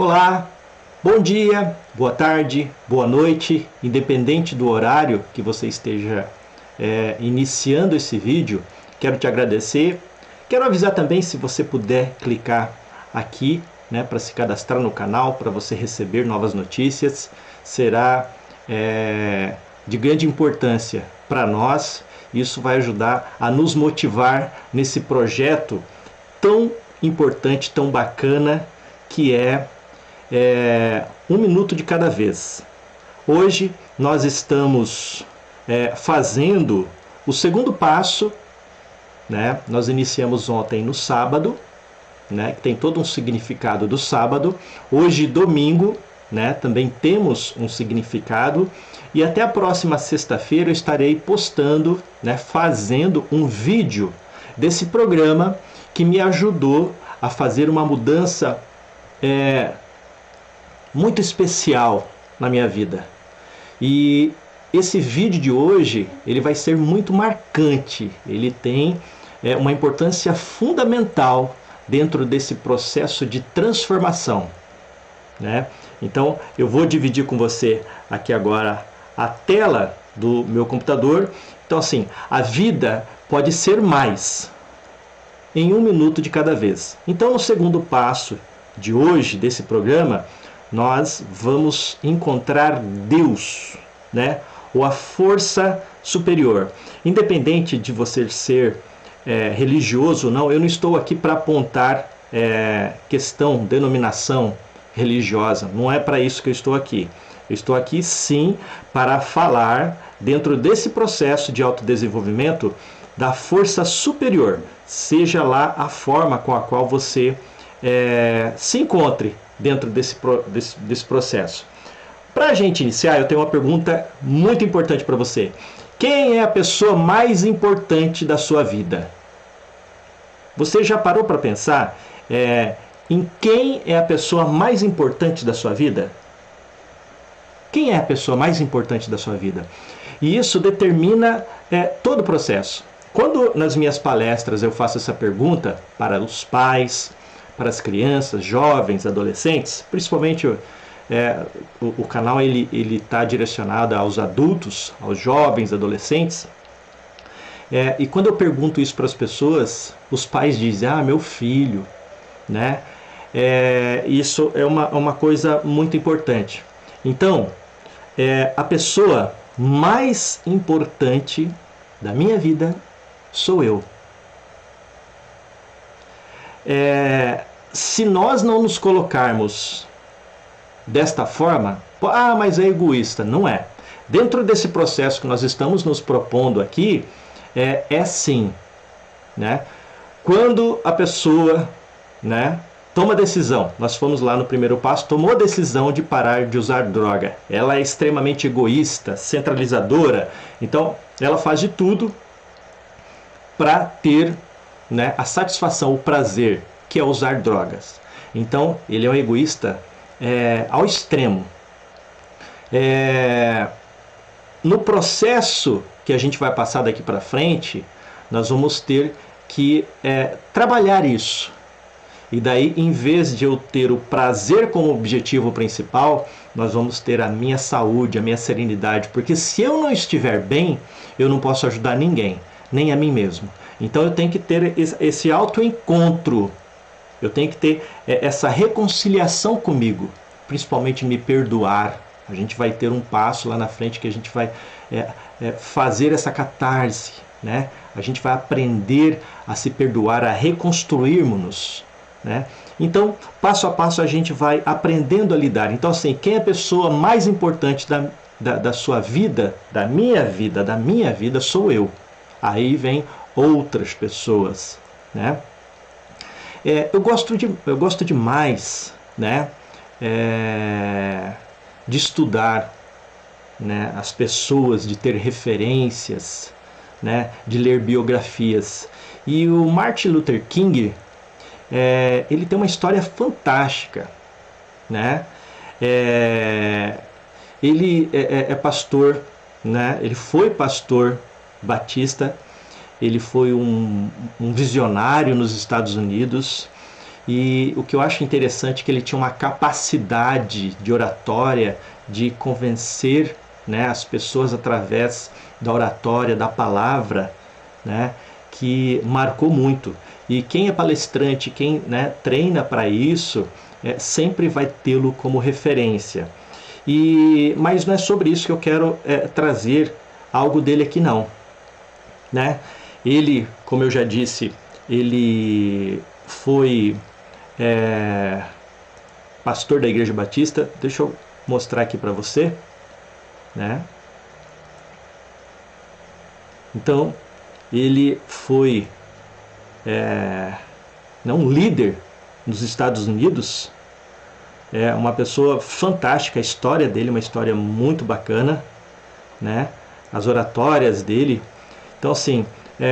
Olá, bom dia, boa tarde, boa noite, independente do horário que você esteja iniciando esse vídeo, quero te agradecer. Quero avisar também, se você puder clicar aqui, né, para se cadastrar no canal, para você receber novas notícias, será de grande importância para nós. Isso vai ajudar a nos motivar nesse projeto tão importante, tão bacana, que é um minuto de cada vez. Hoje nós estamos fazendo o segundo passo, né? Nós iniciamos ontem no sábado, né? Que tem todo um significado do sábado. Hoje, domingo, né? Também temos um significado. E até a próxima sexta-feira eu estarei postando, né? Fazendo um vídeo desse programa que me ajudou a fazer uma mudança muito especial na minha vida. E esse vídeo de hoje, ele vai ser muito marcante. Ele tem uma importância fundamental dentro desse processo de transformação, né? Então eu vou dividir com você aqui agora a tela do meu computador. Então assim, a vida pode ser mais em um minuto de cada vez. Então no segundo passo de hoje, desse programa, nós vamos encontrar Deus, né? Ou a força superior. Independente de você ser religioso ou não, eu não estou aqui para apontar questão, denominação religiosa. Não é para isso que eu estou aqui. Eu estou aqui sim para falar, dentro desse processo de autodesenvolvimento, da força superior, seja lá a forma com a qual você se encontre dentro desse processo. Para a gente iniciar, eu tenho uma pergunta muito importante para você. Quem é a pessoa mais importante da sua vida? Você já parou para pensar em quem é a pessoa mais importante da sua vida? Quem é a pessoa mais importante da sua vida? E isso determina todo o processo. Quando nas minhas palestras eu faço essa pergunta para os pais, para as crianças, jovens, adolescentes, principalmente o canal ele está direcionado aos adultos, aos jovens, adolescentes. E quando eu pergunto isso para as pessoas, os pais dizem: ah, meu filho, né? Isso é uma coisa muito importante. Então, a pessoa mais importante da minha vida sou eu. Se nós não nos colocarmos desta forma, mas é egoísta. Não é. Dentro desse processo que nós estamos nos propondo aqui, sim, né? Quando a pessoa, né, toma decisão, nós fomos lá no primeiro passo, tomou a decisão de parar de usar droga. Ela é extremamente egoísta, centralizadora, então ela faz de tudo para ter, né, a satisfação, o prazer, que é usar drogas. Então ele é um egoísta ao extremo. No processo que a gente vai passar daqui para frente, nós vamos ter que trabalhar isso. E daí, em vez de eu ter o prazer como objetivo principal, nós vamos ter a minha saúde, a minha serenidade. Porque se eu não estiver bem, eu não posso ajudar ninguém, nem a mim mesmo. Então eu tenho que ter esse autoencontro. Eu tenho que ter essa reconciliação comigo, principalmente me perdoar. A gente vai ter um passo lá na frente que a gente vai fazer essa catarse, né? A gente vai aprender a se perdoar, a reconstruirmos-nos, né? Então, passo a passo a gente vai aprendendo a lidar. Então, assim, quem é a pessoa mais importante da sua vida, da minha vida, sou eu. Aí vem outras pessoas, né? Eu gosto demais, né, de estudar, né, as pessoas, de ter referências, né, de ler biografias. E o Martin Luther King, ele tem uma história fantástica, né? Ele é pastor, né? Ele foi pastor batista. Ele foi um visionário nos Estados Unidos E o que eu acho interessante é que ele tinha uma capacidade de oratória, de convencer, né, as pessoas através da oratória, da palavra, né, que marcou muito. E quem é palestrante, quem, né, treina para isso, sempre vai tê-lo como referência. Mas não é sobre isso que eu quero trazer algo dele aqui não. Né? Ele, como eu já disse, ele foi pastor da Igreja Batista. Deixa eu mostrar aqui para você. Né? Então, ele foi um líder nos Estados Unidos, é uma pessoa fantástica. A história dele é uma história muito bacana, né? As oratórias dele. Então, assim,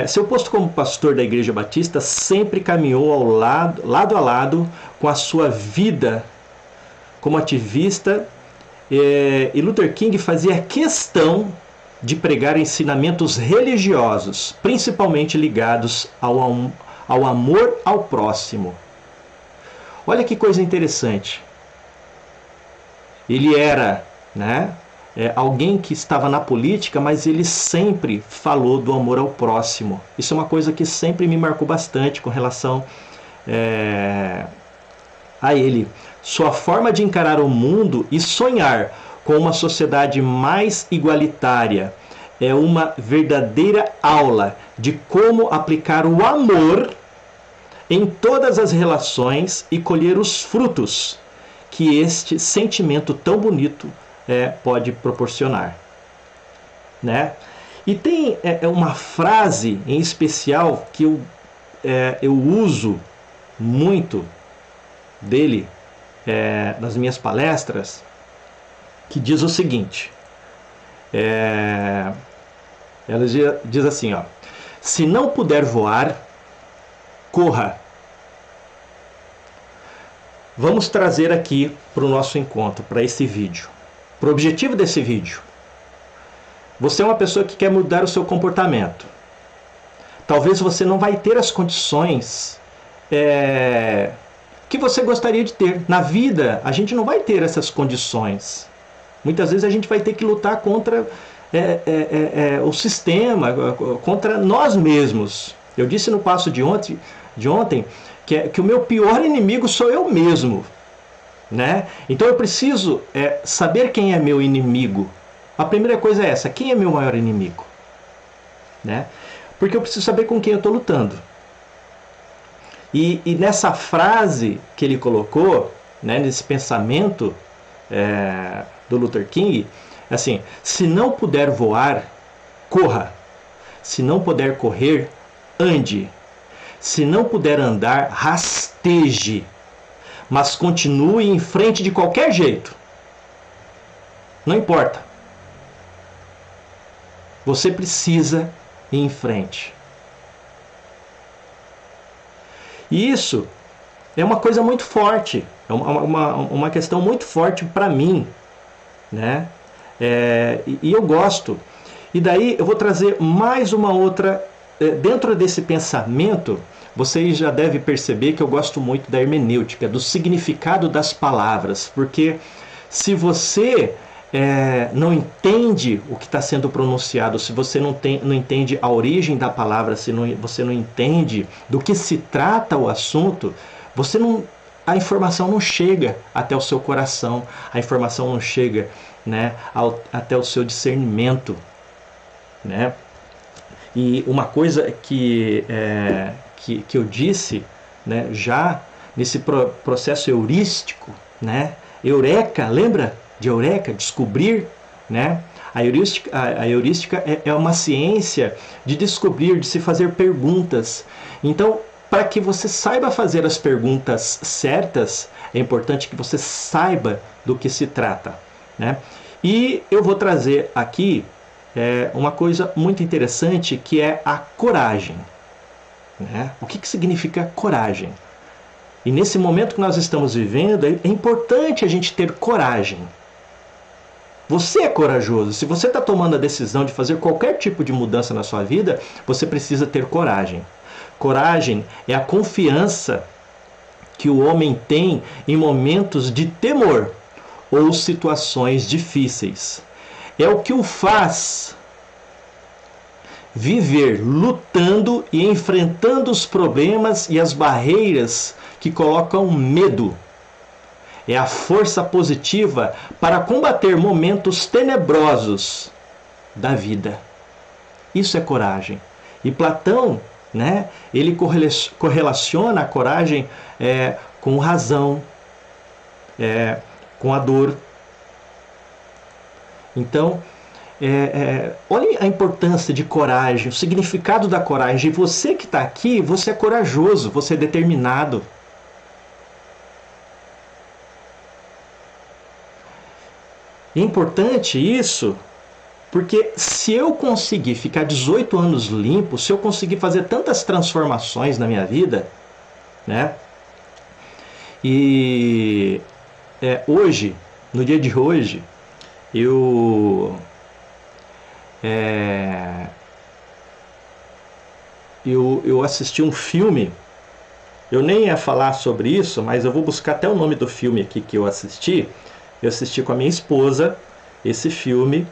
seu posto como pastor da Igreja Batista sempre caminhou lado a lado com a sua vida como ativista, e Luther King fazia questão de pregar ensinamentos religiosos, principalmente ligados ao amor ao próximo. Olha que coisa interessante. Ele era, né, alguém que estava na política, mas ele sempre falou do amor ao próximo. Isso é uma coisa que sempre me marcou bastante com relação a ele. Sua forma de encarar o mundo e sonhar com uma sociedade mais igualitária é uma verdadeira aula de como aplicar o amor em todas as relações e colher os frutos que este sentimento tão bonito pode proporcionar. Né? E tem uma frase em especial que eu uso muito dele nas minhas palestras, que diz o seguinte, ela diz assim, ó: se não puder voar, corra. Vamos trazer aqui para o nosso encontro, para esse vídeo, para o objetivo desse vídeo. Você é uma pessoa que quer mudar o seu comportamento. Talvez você não vai ter as condições que você gostaria de ter. Na vida, a gente não vai ter essas condições. Muitas vezes a gente vai ter que lutar contra o sistema, contra nós mesmos. Eu disse no passo de ontem que o meu pior inimigo sou eu mesmo. Né? Então eu preciso saber quem é meu inimigo. A primeira coisa é essa: quem é meu maior inimigo? Né? Porque eu preciso saber com quem eu estou lutando. E nessa frase que ele colocou, né, nesse pensamento do Luther King, assim: se não puder voar, corra. Se não puder correr, ande. Se não puder andar, rasteje. Mas continue em frente de qualquer jeito. Não importa. Você precisa ir em frente. E isso é uma coisa muito forte. É uma questão muito forte para mim. Né? E eu gosto. E daí eu vou trazer mais uma outra. Dentro desse pensamento, vocês já devem perceber que eu gosto muito da hermenêutica, do significado das palavras. Porque se você não entende o que está sendo pronunciado, se você não entende a origem da palavra, se você não entende do que se trata o assunto, a informação não chega até o seu coração, a informação não chega, né, até o seu discernimento. Né? E uma coisa que eu disse, né, já nesse processo heurístico, né? Eureka, lembra de Eureka? Descobrir, né? A heurística é uma ciência de descobrir, de se fazer perguntas. Então, para que você saiba fazer as perguntas certas, é importante que você saiba do que se trata. Né? E eu vou trazer aqui uma coisa muito interessante, que é a coragem. Né? O que significa coragem? E nesse momento que nós estamos vivendo, é importante a gente ter coragem. Você é corajoso. Se você está tomando a decisão de fazer qualquer tipo de mudança na sua vida, você precisa ter coragem. Coragem é a confiança que o homem tem em momentos de temor ou situações difíceis. É o que o faz viver lutando e enfrentando os problemas e as barreiras que colocam medo. É a força positiva para combater momentos tenebrosos da vida. Isso é coragem. E Platão, né, ele correlaciona a coragem com razão, com a dor. Então, olha a importância de coragem, o significado da coragem. E você que está aqui, você é corajoso, você é determinado. É importante isso, porque se eu conseguir ficar 18 anos limpo, se eu conseguir fazer tantas transformações na minha vida, né? E hoje, no dia de hoje, eu assisti um filme. Eu nem ia falar sobre isso, mas eu vou buscar até o nome do filme aqui que eu assisti. Eu assisti com a minha esposa esse filme.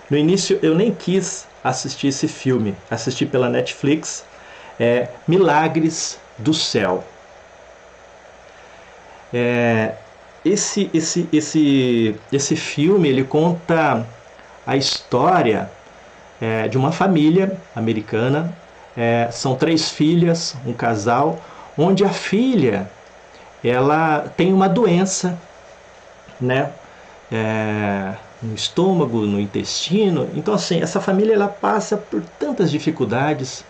No início eu nem quis assistir esse filme. Assisti pela Netflix. Milagres do Céu. Esse filme ele conta a história de uma família americana. São 3 filhas, um casal, onde a filha ela tem uma doença, né? No estômago, no intestino. Então assim, essa família ela passa por tantas dificuldades.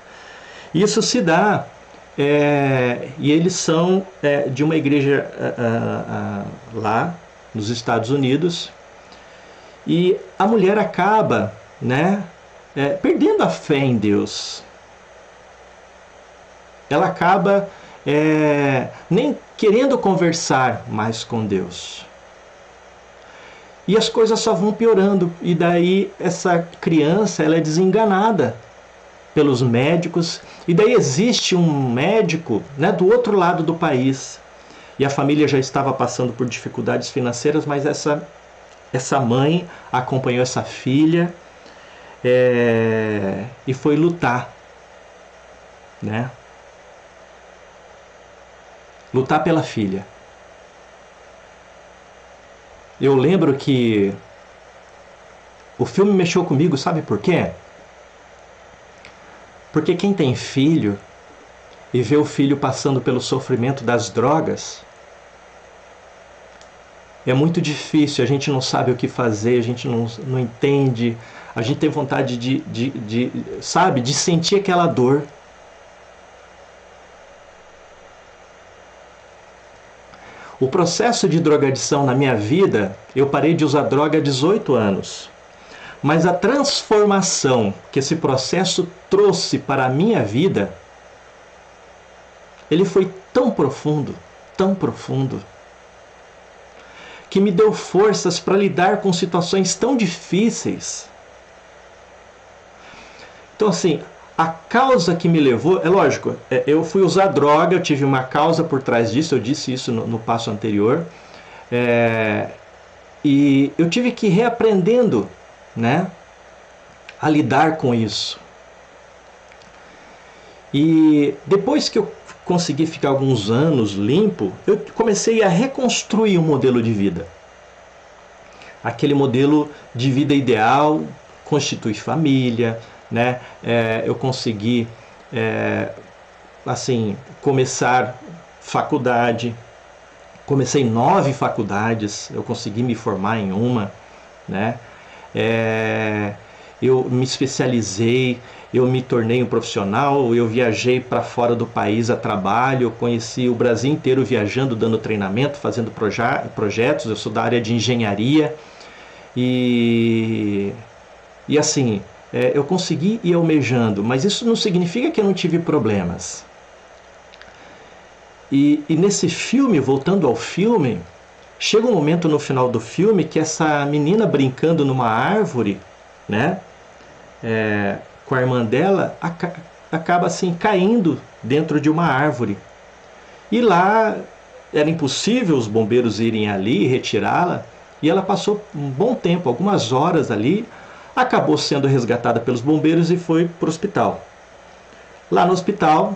Isso se dá e eles são de uma igreja lá nos Estados Unidos, e a mulher acaba, né, perdendo a fé em Deus. Ela acaba nem querendo conversar mais com Deus. E as coisas só vão piorando. E daí essa criança ela é desenganada pelos médicos. E daí existe um médico, né, do outro lado do país. E a família já estava passando por dificuldades financeiras, mas essa mãe acompanhou essa filha e foi lutar, né? Lutar pela filha. Eu lembro que o filme mexeu comigo, sabe por quê? Porque quem tem filho e vê o filho passando pelo sofrimento das drogas, é muito difícil, a gente não sabe o que fazer, a gente não entende, a gente tem vontade de sentir aquela dor. O processo de drogadição na minha vida, eu parei de usar droga há 18 anos. Mas a transformação que esse processo trouxe para a minha vida, ele foi tão profundo, que me deu forças para lidar com situações tão difíceis. Então assim, a causa que me levou, é lógico, eu fui usar droga, eu tive uma causa por trás disso, eu disse isso no passo anterior, e eu tive que ir reaprendendo, né, a lidar com isso. E depois que eu consegui ficar alguns anos limpo, eu comecei a reconstruir um modelo de vida. Aquele modelo de vida ideal, constituir família, né? Eu consegui assim, começar faculdade. Comecei 9 faculdades, eu consegui me formar em uma, né? Eu me especializei, eu me tornei um profissional, eu viajei para fora do país a trabalho, eu conheci o Brasil inteiro viajando, dando treinamento, fazendo projetos. Eu sou da área de engenharia e assim, eu consegui ir almejando, mas isso não significa que eu não tive problemas. E nesse filme, voltando ao filme, chega um momento no final do filme que essa menina brincando numa árvore, né, com a irmã dela, acaba assim caindo dentro de uma árvore. E lá era impossível os bombeiros irem ali e retirá-la, e ela passou um bom tempo, algumas horas ali, acabou sendo resgatada pelos bombeiros e foi para o hospital. Lá no hospital,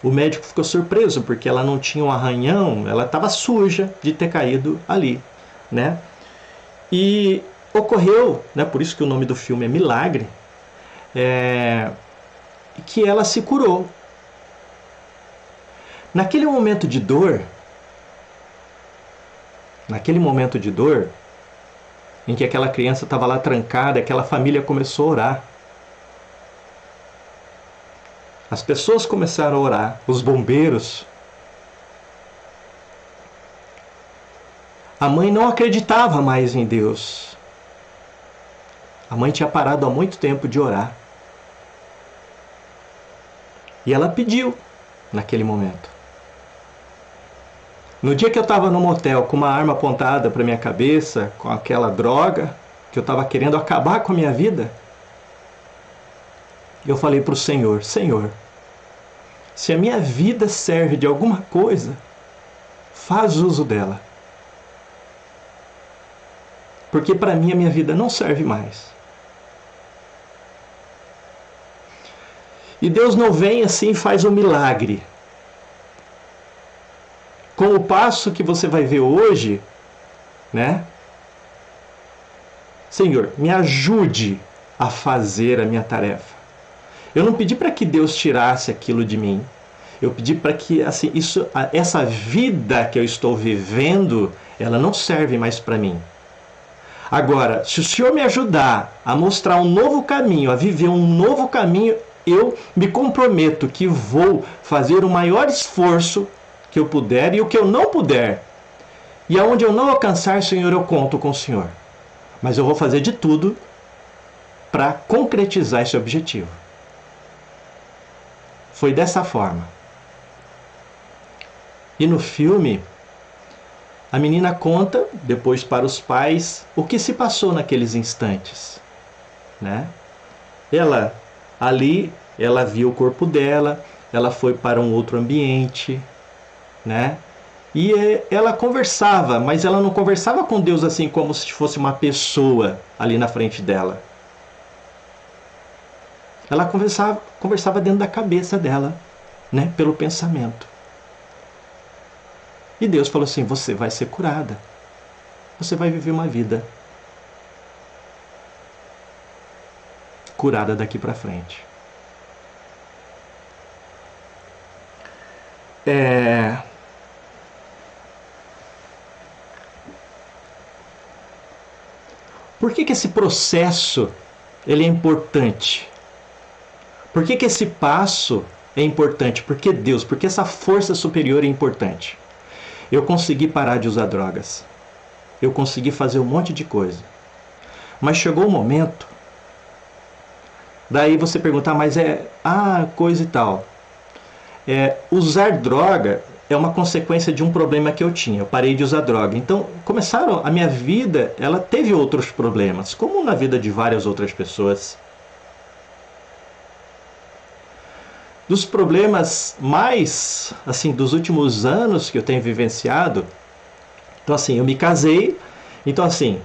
o médico ficou surpreso, porque ela não tinha um arranhão, ela estava suja de ter caído ali, né? E ocorreu, né, por isso que o nome do filme é Milagre, que ela se curou. Naquele momento de dor, em que aquela criança estava lá trancada, aquela família começou a orar. As pessoas começaram a orar, os bombeiros. A mãe não acreditava mais em Deus. A mãe tinha parado há muito tempo de orar. E ela pediu naquele momento. No dia que eu estava no motel com uma arma apontada para minha cabeça, com aquela droga, que eu estava querendo acabar com a minha vida, eu falei para o Senhor: Senhor, se a minha vida serve de alguma coisa, faz uso dela. Porque para mim a minha vida não serve mais. E Deus não vem assim e faz um milagre. Com o passo que você vai ver hoje, né? Senhor, me ajude a fazer a minha tarefa. Eu não pedi para que Deus tirasse aquilo de mim. Eu pedi para que assim, essa vida que eu estou vivendo, ela não serve mais para mim. Agora, se o Senhor me ajudar a mostrar um novo caminho, a viver um novo caminho, eu me comprometo que vou fazer o maior esforço que eu puder, e o que eu não puder, e aonde eu não alcançar, Senhor, eu conto com o Senhor. Mas eu vou fazer de tudo para concretizar esse objetivo. Foi dessa forma. E no filme, a menina conta depois para os pais o que se passou naqueles instantes, né? Ela viu o corpo dela, ela foi para um outro ambiente, né? E ela conversava, mas ela não conversava com Deus assim como se fosse uma pessoa ali na frente dela. Ela conversava dentro da cabeça dela, né? Pelo pensamento. E Deus falou assim: você vai ser curada. Você vai viver uma vida curada daqui para frente. Por que esse processo ele é importante? Por que esse passo é importante? Porque Deus, porque essa força superior é importante. Eu consegui parar de usar drogas. Eu consegui fazer um monte de coisa. Mas chegou um momento, daí você perguntar, mas coisa e tal. Usar droga é uma consequência de um problema que eu tinha. Eu parei de usar droga. Então, a minha vida, ela teve outros problemas, como na vida de várias outras pessoas. Dos problemas mais, assim, dos últimos anos que eu tenho vivenciado, então assim, eu me casei, então assim,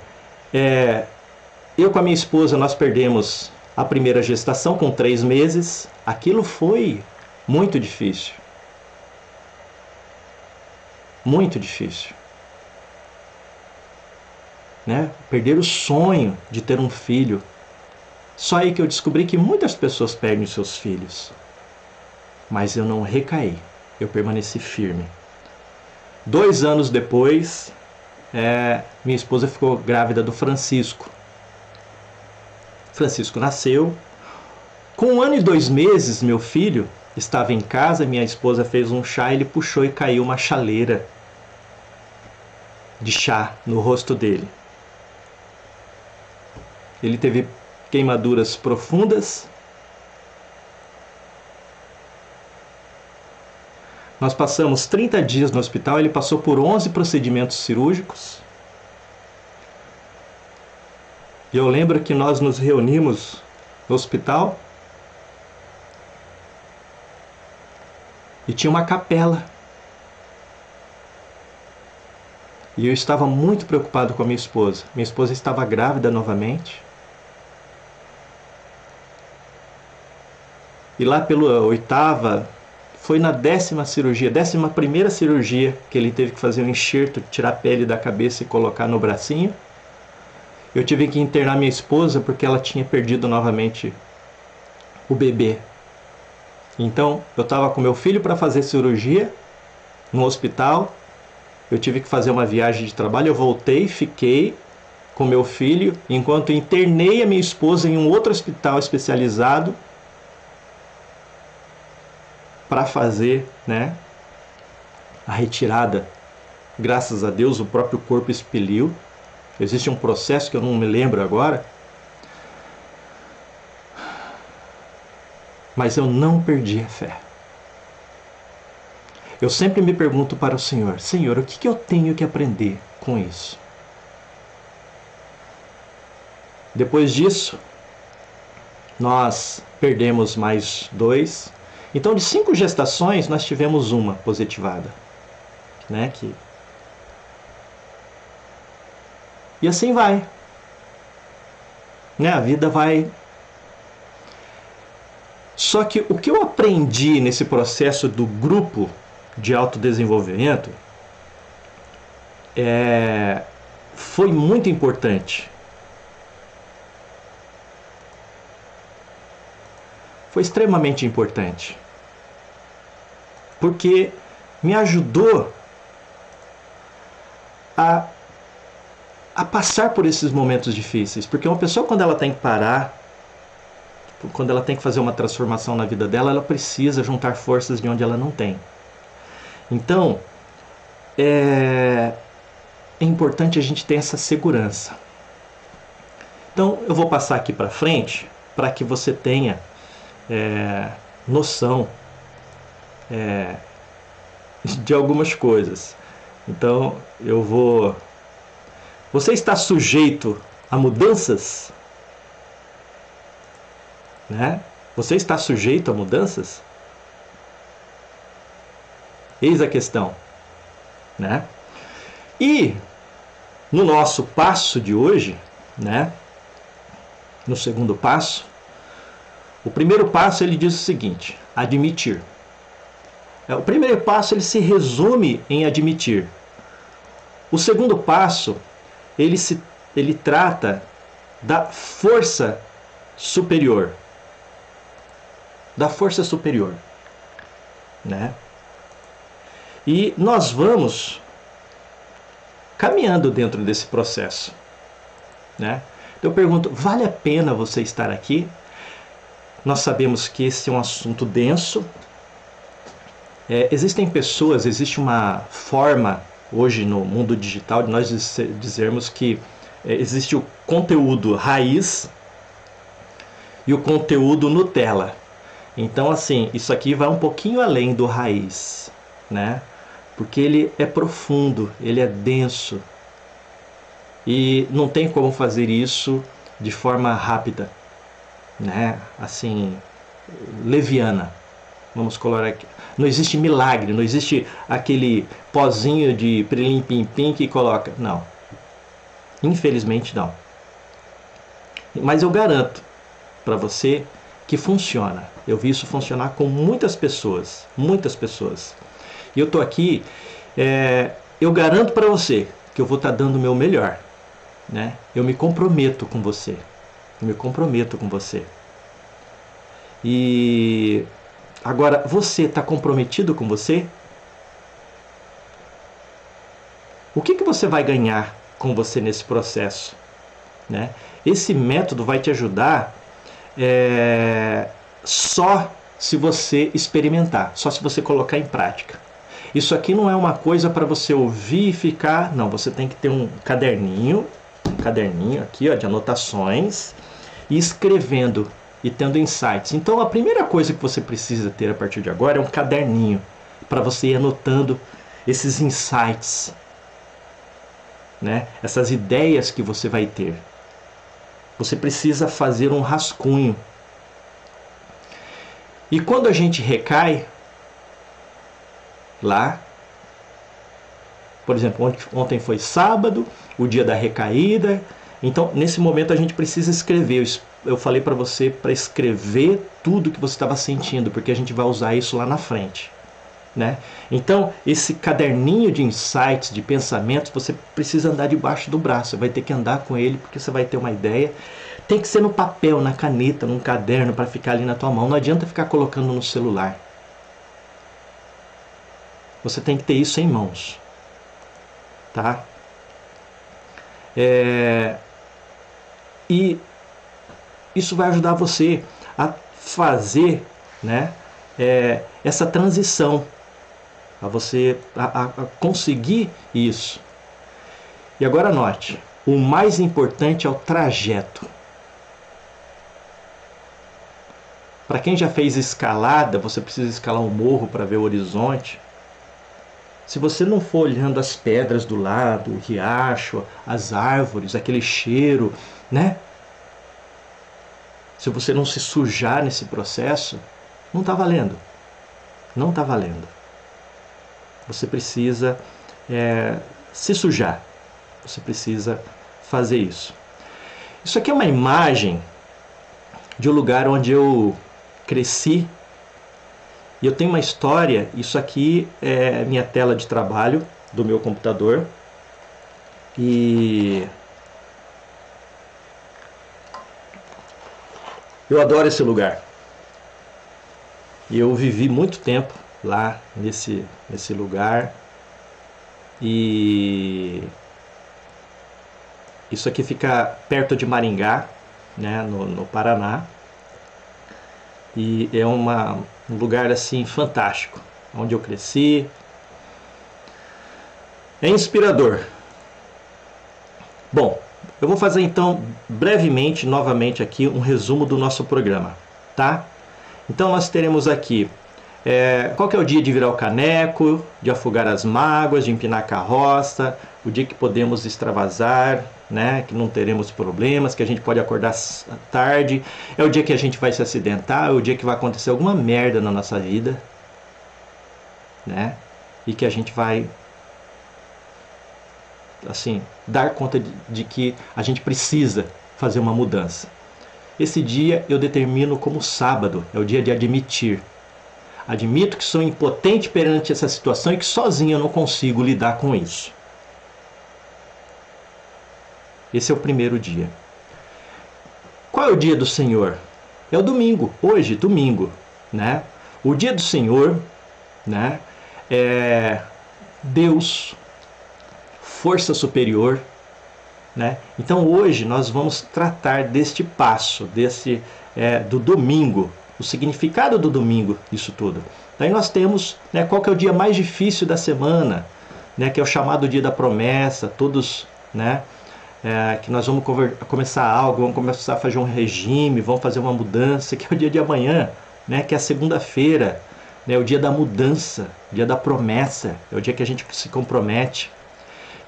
eu com a minha esposa, nós perdemos a primeira gestação com 3 meses, aquilo foi muito difícil. Muito difícil. Né? Perder o sonho de ter um filho. Só aí que eu descobri que muitas pessoas perdem os seus filhos. Mas eu não recaí. Eu permaneci firme. 2 anos depois, minha esposa ficou grávida do Francisco. Francisco nasceu. Com 1 ano e 2 meses, meu filho estava em casa, minha esposa fez um chá, ele puxou e caiu uma chaleira de chá no rosto dele. Ele teve queimaduras profundas. Nós passamos 30 dias no hospital, ele passou por 11 procedimentos cirúrgicos. E eu lembro que nós nos reunimos no hospital e tinha uma capela E eu estava muito preocupado com a minha esposa. Minha esposa estava grávida novamente. E lá pela oitava, foi na 10ª cirurgia, 11ª cirurgia, que ele teve que fazer um enxerto, tirar a pele da cabeça e colocar no bracinho. Eu tive que internar minha esposa porque ela tinha perdido novamente o bebê. Então, eu estava com meu filho para fazer cirurgia no hospital. Eu tive que fazer uma viagem de trabalho. Eu voltei, fiquei com meu filho, enquanto internei a minha esposa em um outro hospital especializado para fazer, né, a retirada. Graças a Deus, o próprio corpo expeliu. Existe um processo que eu não me lembro agora. Mas eu não perdi a fé. Eu sempre me pergunto para o Senhor: Senhor, o que eu tenho que aprender com isso? Depois disso, nós perdemos mais 2. Então, de 5 gestações, nós tivemos uma positivada. Né? E assim vai. Né? A vida vai. Só que o que eu aprendi nesse processo do grupo de autodesenvolvimento foi muito importante. Foi extremamente importante. Porque me ajudou a passar por esses momentos difíceis. Porque uma pessoa, quando ela tem que parar, quando ela tem que fazer uma transformação na vida dela, ela precisa juntar forças de onde ela não tem. Então, é importante a gente ter essa segurança. Então, eu vou passar aqui para frente para que você tenha noção de algumas coisas. Então, eu vou... Você está sujeito a mudanças? Né? Você está sujeito a mudanças? Eis a questão. Né? E no nosso passo de hoje, né? No segundo passo, o primeiro passo ele diz o seguinte: admitir. O primeiro passo ele se resume em admitir. O segundo passo ele trata da força superior. Da força superior. Né? E nós vamos caminhando dentro desse processo. Né? Então eu pergunto, vale a pena você estar aqui? Nós sabemos que esse é um assunto denso. Existem pessoas, existe uma forma hoje no mundo digital de nós dizermos que existe o conteúdo raiz e o conteúdo Nutella. Então, assim, isso aqui vai um pouquinho além do raiz, né? Porque ele é profundo, ele é denso. E não tem como fazer isso de forma rápida, né? Assim, leviana. Vamos colocar aqui. Não existe milagre, não existe aquele pozinho de prilim-pim-pim que coloca. Não. Infelizmente não. Mas eu garanto para você que funciona. Eu vi isso funcionar com muitas pessoas. Muitas pessoas. E eu tô aqui, eu garanto para você que eu vou estar dando o meu melhor. Né? Eu me comprometo com você. Eu me comprometo com você. E agora, você está comprometido com você? O que você vai ganhar com você nesse processo? Né? Esse método vai te ajudar só se você experimentar, só se você colocar em prática. Isso aqui não é uma coisa para você ouvir e ficar... Não, você tem que ter um caderninho aqui, ó, de anotações, e escrevendo e tendo insights. Então a primeira coisa que você precisa ter a partir de agora é um caderninho para você ir anotando esses insights, né? Essas ideias que você vai ter. Você precisa fazer um rascunho. E quando a gente recai lá, Por exemplo, ontem foi sábado, o dia da recaída. Então, nesse momento a gente precisa escrever. Eu falei para você para escrever tudo que você estava sentindo, porque a gente vai usar isso lá na frente, né? Então, esse caderninho de insights, de pensamentos, você precisa andar debaixo do braço. Você vai ter que andar com ele, porque você vai ter uma ideia. Tem que ser no papel, na caneta, num caderno, para ficar ali na tua mão. Não adianta ficar colocando no celular. Você tem que ter isso em mãos, tá? E isso vai ajudar você a fazer, né, essa transição, a você a conseguir isso. E agora note, o mais importante é o trajeto. Para quem já fez escalada, você precisa escalar um morro para ver o horizonte. Se você não for olhando as pedras do lado, o riacho, as árvores, aquele cheiro, né? Se você não se sujar nesse processo, não está valendo. Não está valendo. Você precisa se sujar. Você precisa fazer isso. Isso aqui é uma imagem de um lugar onde eu cresci. E eu tenho uma história. Isso aqui é minha tela de trabalho do meu computador. E eu adoro esse lugar. E eu vivi muito tempo lá nesse lugar. E isso aqui fica perto de Maringá, né, no Paraná. E é um lugar assim fantástico, onde eu cresci. É inspirador. Bom, eu vou fazer então brevemente, novamente aqui, um resumo do nosso programa, tá? Então nós teremos aqui qual que é o dia de virar o caneco, de afogar as mágoas, de empinar a carroça, o dia que podemos extravasar, né, que não teremos problemas, que a gente pode acordar tarde, é o dia que a gente vai se acidentar, é o dia que vai acontecer alguma merda na nossa vida, né, e que a gente vai, assim, dar conta de que a gente precisa fazer uma mudança. Esse dia eu determino como sábado, é o dia de admitir. Admito que sou impotente perante essa situação e que sozinho eu não consigo lidar com isso. Esse é o primeiro dia. Qual é o dia do Senhor? É o domingo, hoje, domingo, né? O dia do Senhor, né, é Deus, força superior, né? Então hoje nós vamos tratar deste passo, do domingo, o significado do domingo, isso tudo. Daí nós temos, né, qual que é o dia mais difícil da semana, né, que é o chamado dia da promessa, todos, né, que nós vamos começar algo, vamos começar a fazer um regime, vamos fazer uma mudança, que é o dia de amanhã, né, que é a segunda-feira, né, o dia da mudança, o dia da promessa, é o dia que a gente se compromete.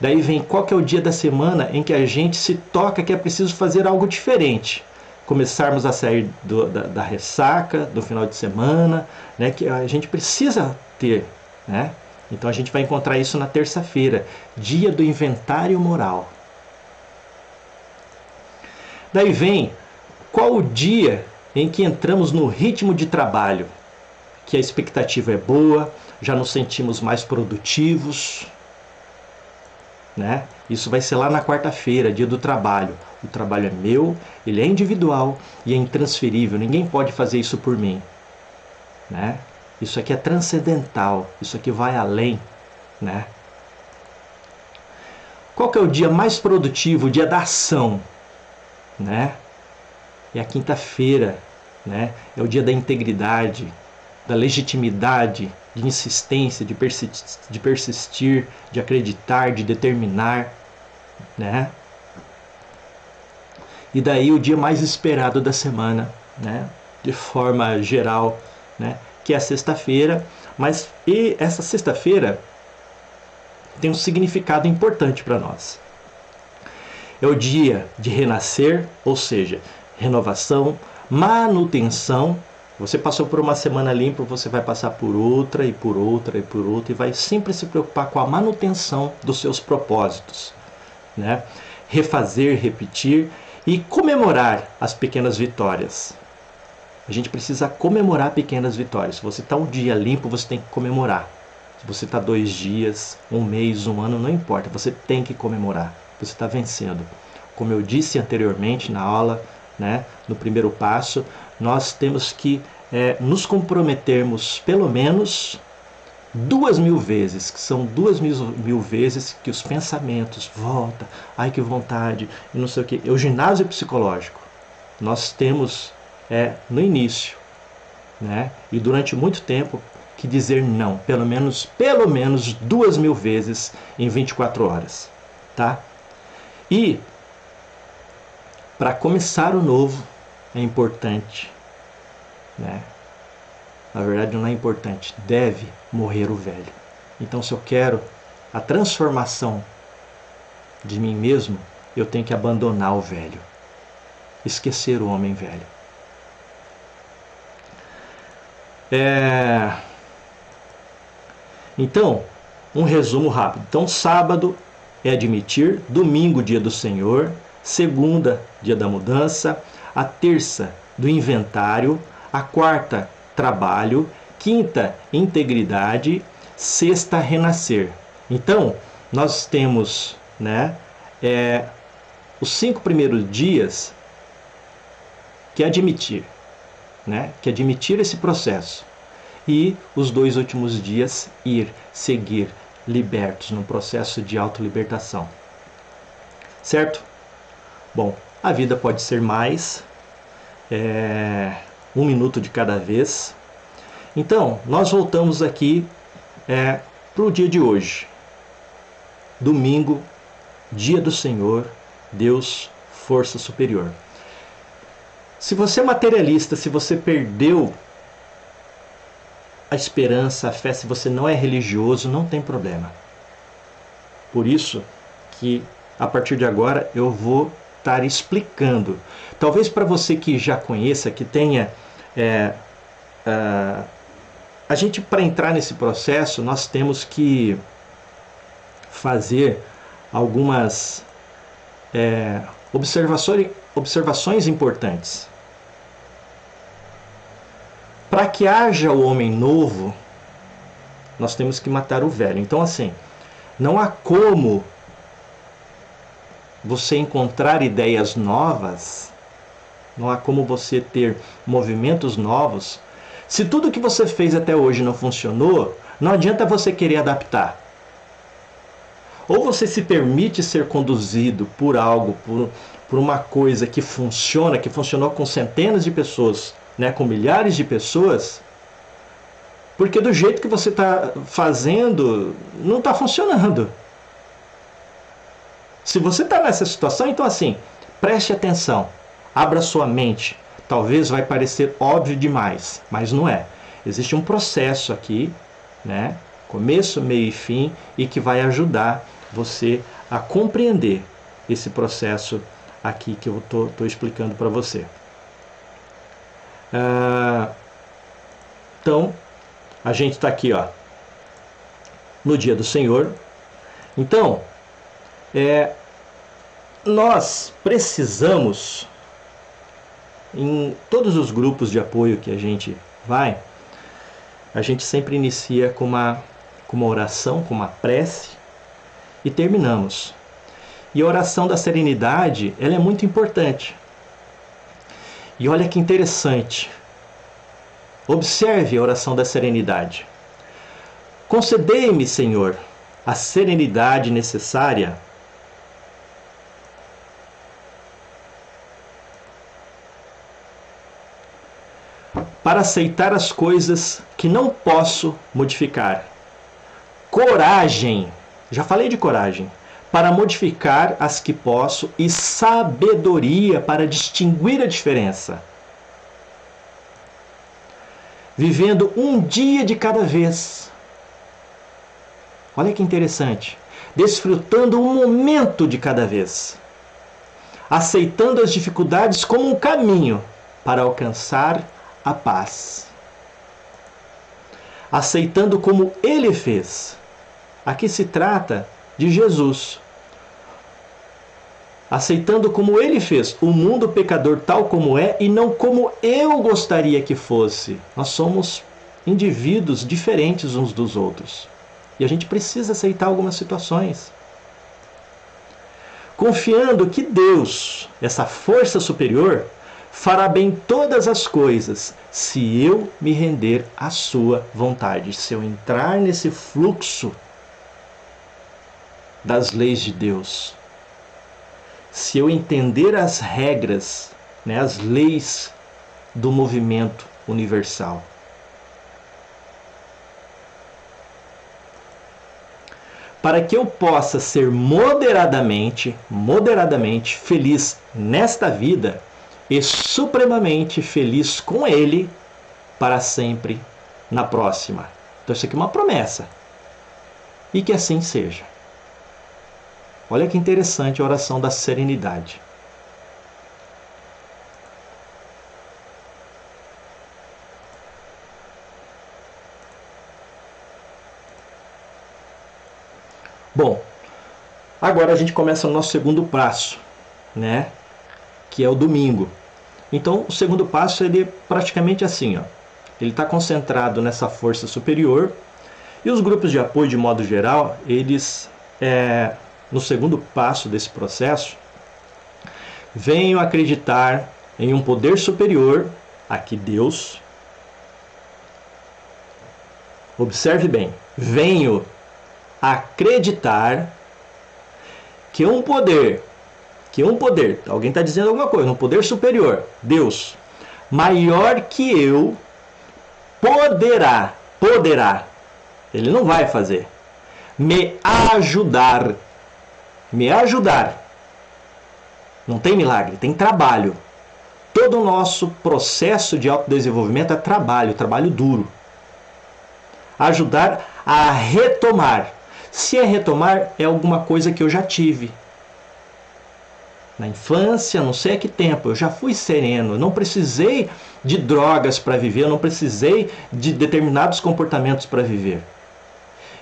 Daí vem qual que é o dia da semana em que a gente se toca que é preciso fazer algo diferente. Começarmos a sair da ressaca, do final de semana, né, que a gente precisa ter, né? Então a gente vai encontrar isso na terça-feira, dia do inventário moral. Daí vem qual o dia em que entramos no ritmo de trabalho, que a expectativa é boa, já nos sentimos mais produtivos, né? Isso vai ser lá na quarta-feira, dia do trabalho. O trabalho é meu, ele é individual e é intransferível. Ninguém pode fazer isso por mim, né? Isso aqui é transcendental, isso aqui vai além, né? Qual que é o dia mais produtivo, o dia da ação, né? É a quinta-feira, né? É o dia da integridade, da legitimidade, de insistência, de persistir, de acreditar, de determinar, né? E daí o dia mais esperado da semana, né? De forma geral, né? Que é a sexta-feira, mas essa sexta-feira tem um significado importante para nós. É o dia de renascer, ou seja, renovação, manutenção, Você passou por uma semana limpa, você vai passar por outra e por outra e por outra, e vai sempre se preocupar com a manutenção dos seus propósitos, né? Refazer, repetir e comemorar as pequenas vitórias. A gente precisa comemorar pequenas vitórias. Se você está um dia limpo, você tem que comemorar. Se você está 2 dias, 1 mês, 1 ano, não importa, você tem que comemorar. Você está vencendo. Como eu disse anteriormente na aula, né, no primeiro passo, nós temos que nos comprometermos pelo menos 2.000 vezes, que são 2.000 vezes que os pensamentos voltam, ai que vontade, e não sei o que. O ginásio psicológico, nós temos no início, né, e durante muito tempo, que dizer não, pelo menos 2.000 vezes em 24 horas, tá? E para começar o novo é importante, né? Na verdade não é importante, deve morrer o velho. Então se eu quero a transformação de mim mesmo, eu tenho que abandonar o velho, esquecer o homem velho. Então, um resumo rápido. Então, sábado é admitir, domingo, dia do Senhor, segunda, dia da mudança, a terça, do inventário, a quarta, trabalho, quinta, integridade, sexta, renascer. Então, nós temos, né, os 5 primeiros dias que admitir, né, que admitir esse processo. E os 2 últimos dias seguir libertos no processo de autolibertação. Certo? Bom, a vida pode ser mais, 1 minuto de cada vez. Então, nós voltamos aqui para o dia de hoje. Domingo, dia do Senhor, Deus, força superior. Se você é materialista, se você perdeu a esperança, a fé, se você não é religioso, não tem problema. Por isso que a partir de agora eu vou estar explicando. Talvez para você que já conheça, que tenha... a gente, para entrar nesse processo, nós temos que fazer algumas observações importantes. Para que haja o homem novo, nós temos que matar o velho. Então, assim, não há como você encontrar ideias novas, não há como você ter movimentos novos. Se tudo que você fez até hoje não funcionou, não adianta você querer adaptar. Ou você se permite ser conduzido por algo, por uma coisa que funciona, que funcionou com centenas de pessoas, né, com milhares de pessoas, porque do jeito que você está fazendo, não está funcionando. Se você está nessa situação, então assim, preste atenção, abra sua mente. Talvez vai parecer óbvio demais, mas não é. Existe um processo aqui, né, começo, meio e fim, e que vai ajudar você a compreender esse processo aqui que eu estou explicando para você. Então, a gente está aqui, ó, no dia do Senhor. Então, nós precisamos, em todos os grupos de apoio que a gente vai, a gente sempre inicia com uma oração, com uma prece, e terminamos. E a oração da serenidade, ela é muito importante. E olha que interessante. Observe a oração da serenidade. Concedei-me, Senhor, a serenidade necessária para aceitar as coisas que não posso modificar. Coragem, já falei de coragem, para modificar as que posso, e sabedoria para distinguir a diferença. Vivendo um dia de cada vez. Olha que interessante. Desfrutando um momento de cada vez. Aceitando as dificuldades como um caminho para alcançar a paz. Aceitando como Ele fez. Aqui se trata de Jesus. Aceitando como Ele fez o mundo pecador tal como é e não como eu gostaria que fosse. Nós somos indivíduos diferentes uns dos outros. E a gente precisa aceitar algumas situações. Confiando que Deus, essa força superior, fará bem todas as coisas se eu me render à sua vontade. Se eu entrar nesse fluxo das leis de Deus. Se eu entender as regras, as leis do movimento universal. Para que eu possa ser moderadamente feliz nesta vida e supremamente feliz com Ele para sempre na próxima. Então isso aqui é uma promessa. E que assim seja. Olha que interessante a oração da serenidade. Bom, agora a gente começa o nosso segundo passo, que é o domingo. Então, o segundo passo ele é praticamente assim, ele está concentrado nessa força superior e os grupos de apoio, de modo geral, eles, no segundo passo desse processo, venham acreditar em um poder superior, aqui Deus. Observe bem, venho acreditar que um poder, alguém está dizendo alguma coisa, um poder superior, Deus, maior que eu, poderá, ele não vai fazer, me ajudar, não tem milagre, tem trabalho. Todo o nosso processo de autodesenvolvimento é trabalho duro. Ajudar a retomar. Se é retomar, é alguma coisa que eu já tive. Na infância, não sei há que tempo, eu já fui sereno, eu não precisei de drogas para viver, eu não precisei de determinados comportamentos para viver.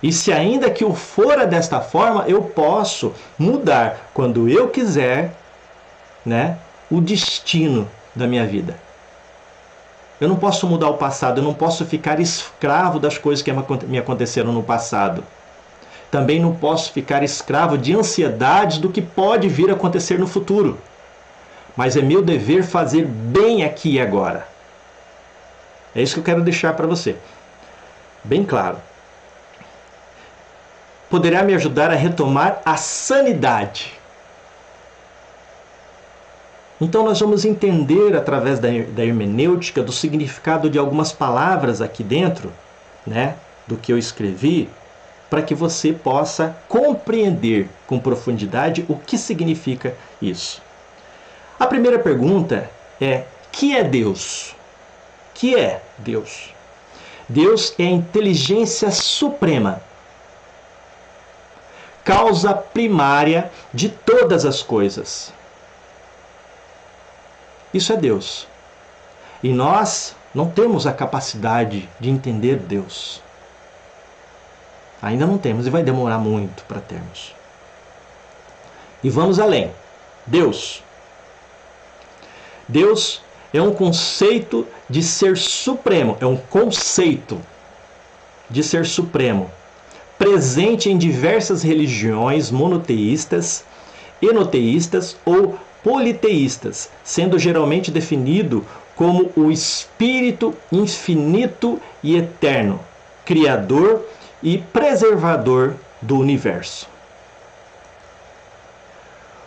E se ainda que eu fora desta forma, eu posso mudar, quando eu quiser, o destino da minha vida. Eu não posso mudar o passado, eu não posso ficar escravo das coisas que me aconteceram no passado. Também não posso ficar escravo de ansiedades do que pode vir a acontecer no futuro. Mas é meu dever fazer bem aqui e agora. É isso que eu quero deixar para você. Bem claro. Poderá me ajudar a retomar a sanidade. Então nós vamos entender através da hermenêutica do significado de algumas palavras aqui dentro, do que eu escrevi, para que você possa compreender com profundidade o que significa isso. A primeira pergunta é: que é Deus? Que é Deus? Deus é a inteligência suprema, causa primária de todas as coisas. Isso é Deus. E nós não temos a capacidade de entender Deus. Ainda não temos e vai demorar muito para termos. E vamos além. Deus é um conceito de ser supremo, é um conceito de ser supremo, presente em diversas religiões monoteístas, enoteístas ou politeístas, sendo geralmente definido como o Espírito infinito e eterno, Criador e preservador do universo.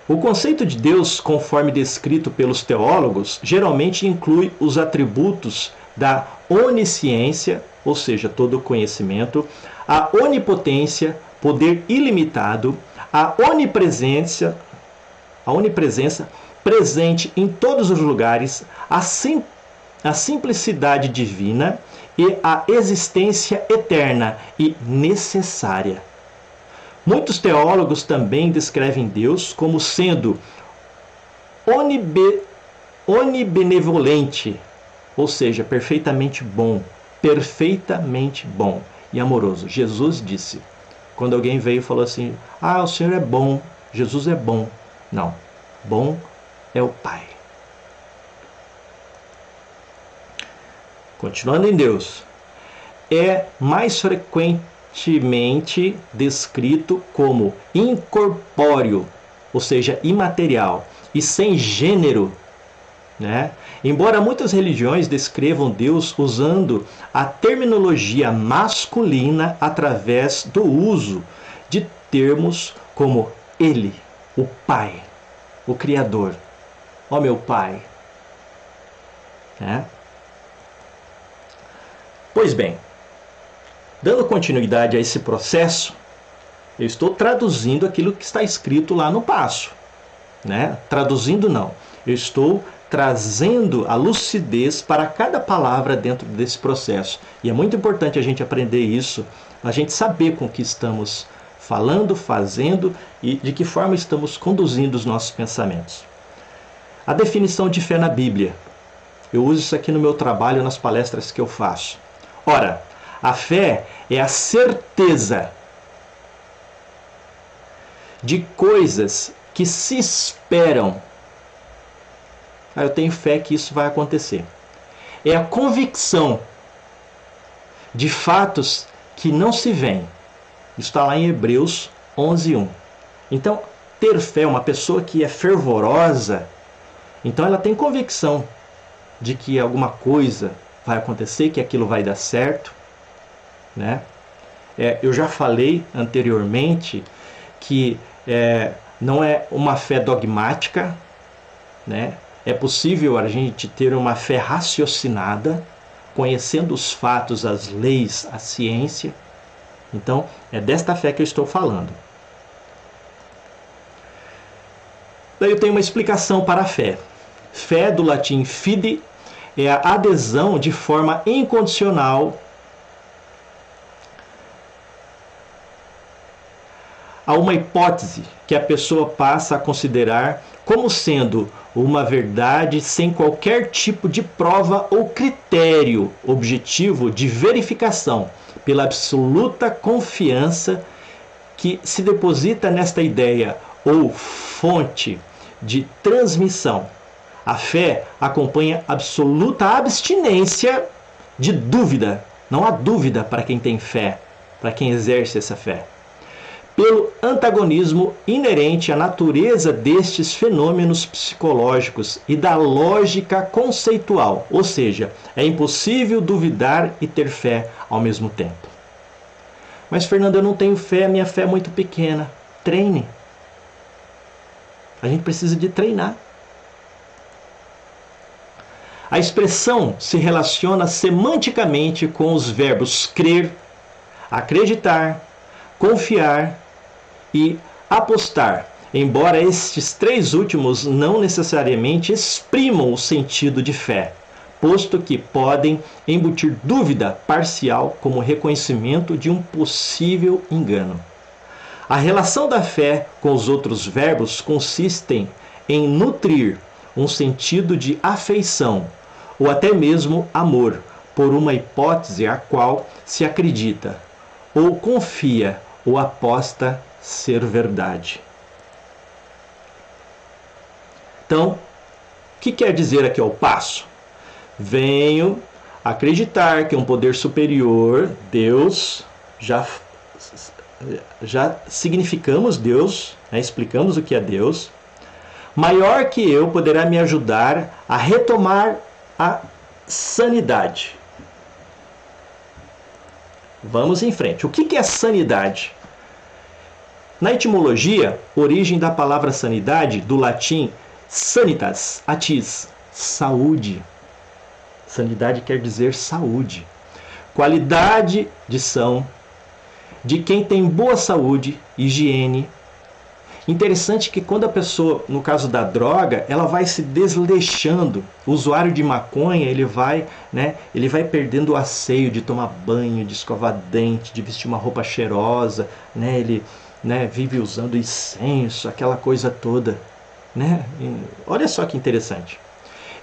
O conceito de Deus, conforme descrito pelos teólogos, geralmente inclui os atributos da onisciência, ou seja, todo o conhecimento, a onipotência, poder ilimitado, a onipresença presente em todos os lugares, a simplicidade divina e a existência eterna e necessária. Muitos teólogos também descrevem Deus como sendo onibenevolente, ou seja, perfeitamente bom e amoroso. Jesus disse, quando alguém veio e falou assim, ah, o Senhor é bom, Jesus é bom. Não, bom é o Pai. Continuando em Deus, é mais frequentemente descrito como incorpóreo, ou seja, imaterial, e sem gênero, né? Embora muitas religiões descrevam Deus usando a terminologia masculina através do uso de termos como Ele, o Pai, o Criador, ó meu Pai, né? Pois bem, dando continuidade a esse processo, eu estou traduzindo aquilo que está escrito lá no passo, né? Traduzindo não, eu estou trazendo a lucidez para cada palavra dentro desse processo. E é muito importante a gente aprender isso, a gente saber com o que estamos falando, fazendo e de que forma estamos conduzindo os nossos pensamentos. A definição de fé na Bíblia. Eu uso isso aqui no meu trabalho, nas palestras que eu faço. Ora, a fé é a certeza de coisas que se esperam. Eu tenho fé que isso vai acontecer. É a convicção de fatos que não se veem. Isso está lá em Hebreus 11:1. Então, ter fé, uma pessoa que é fervorosa, então ela tem convicção de que alguma coisa vai acontecer, que aquilo vai dar certo, né? Eu já falei anteriormente que não é uma fé dogmática, né? É possível a gente ter uma fé raciocinada, conhecendo os fatos, as leis, a ciência. Então, é desta fé que eu estou falando. Daí eu tenho uma explicação para a fé. Fé, do latim fide, é a adesão de forma incondicional a uma hipótese que a pessoa passa a considerar como sendo uma verdade sem qualquer tipo de prova ou critério objetivo de verificação, pela absoluta confiança que se deposita nesta ideia ou fonte de transmissão. A fé acompanha absoluta abstinência de dúvida. Não há dúvida para quem tem fé, para quem exerce essa fé. Pelo antagonismo inerente à natureza destes fenômenos psicológicos e da lógica conceitual, ou seja, é impossível duvidar e ter fé ao mesmo tempo. Mas, Fernando, eu não tenho fé, minha fé é muito pequena. Treine. A gente precisa de treinar. A expressão se relaciona semanticamente com os verbos crer, acreditar, confiar e apostar, embora estes três últimos não necessariamente exprimam o sentido de fé, posto que podem embutir dúvida parcial como reconhecimento de um possível engano. A relação da fé com os outros verbos consistem em nutrir um sentido de afeição ou até mesmo amor por uma hipótese a qual se acredita, ou confia ou aposta ser verdade. Então, o que quer dizer aqui o passo? Venho acreditar que um poder superior, Deus, já significamos Deus, né, explicamos o que é Deus, maior que eu poderá me ajudar a retomar a sanidade. Vamos em frente. O que é sanidade? Na etimologia, origem da palavra sanidade, do latim sanitas, atis, saúde. Sanidade quer dizer saúde. Qualidade de são, de quem tem boa saúde, higiene. Interessante que quando a pessoa, no caso da droga, ela vai se desleixando. O usuário de maconha, ele vai perdendo o asseio de tomar banho, de escovar dente, de vestir uma roupa cheirosa, né? Ele vive usando incenso, aquela coisa toda, né? Olha só que interessante.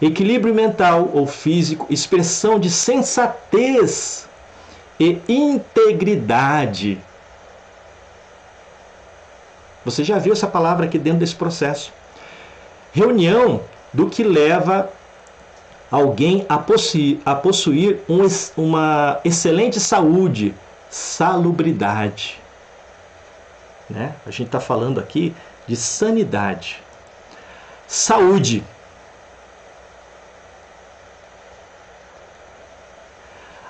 Equilíbrio mental ou físico, expressão de sensatez e integridade. Você já viu essa palavra aqui dentro desse processo. Reunião do que leva alguém a possuir uma excelente saúde, salubridade. Né? A gente está falando aqui de sanidade. Saúde.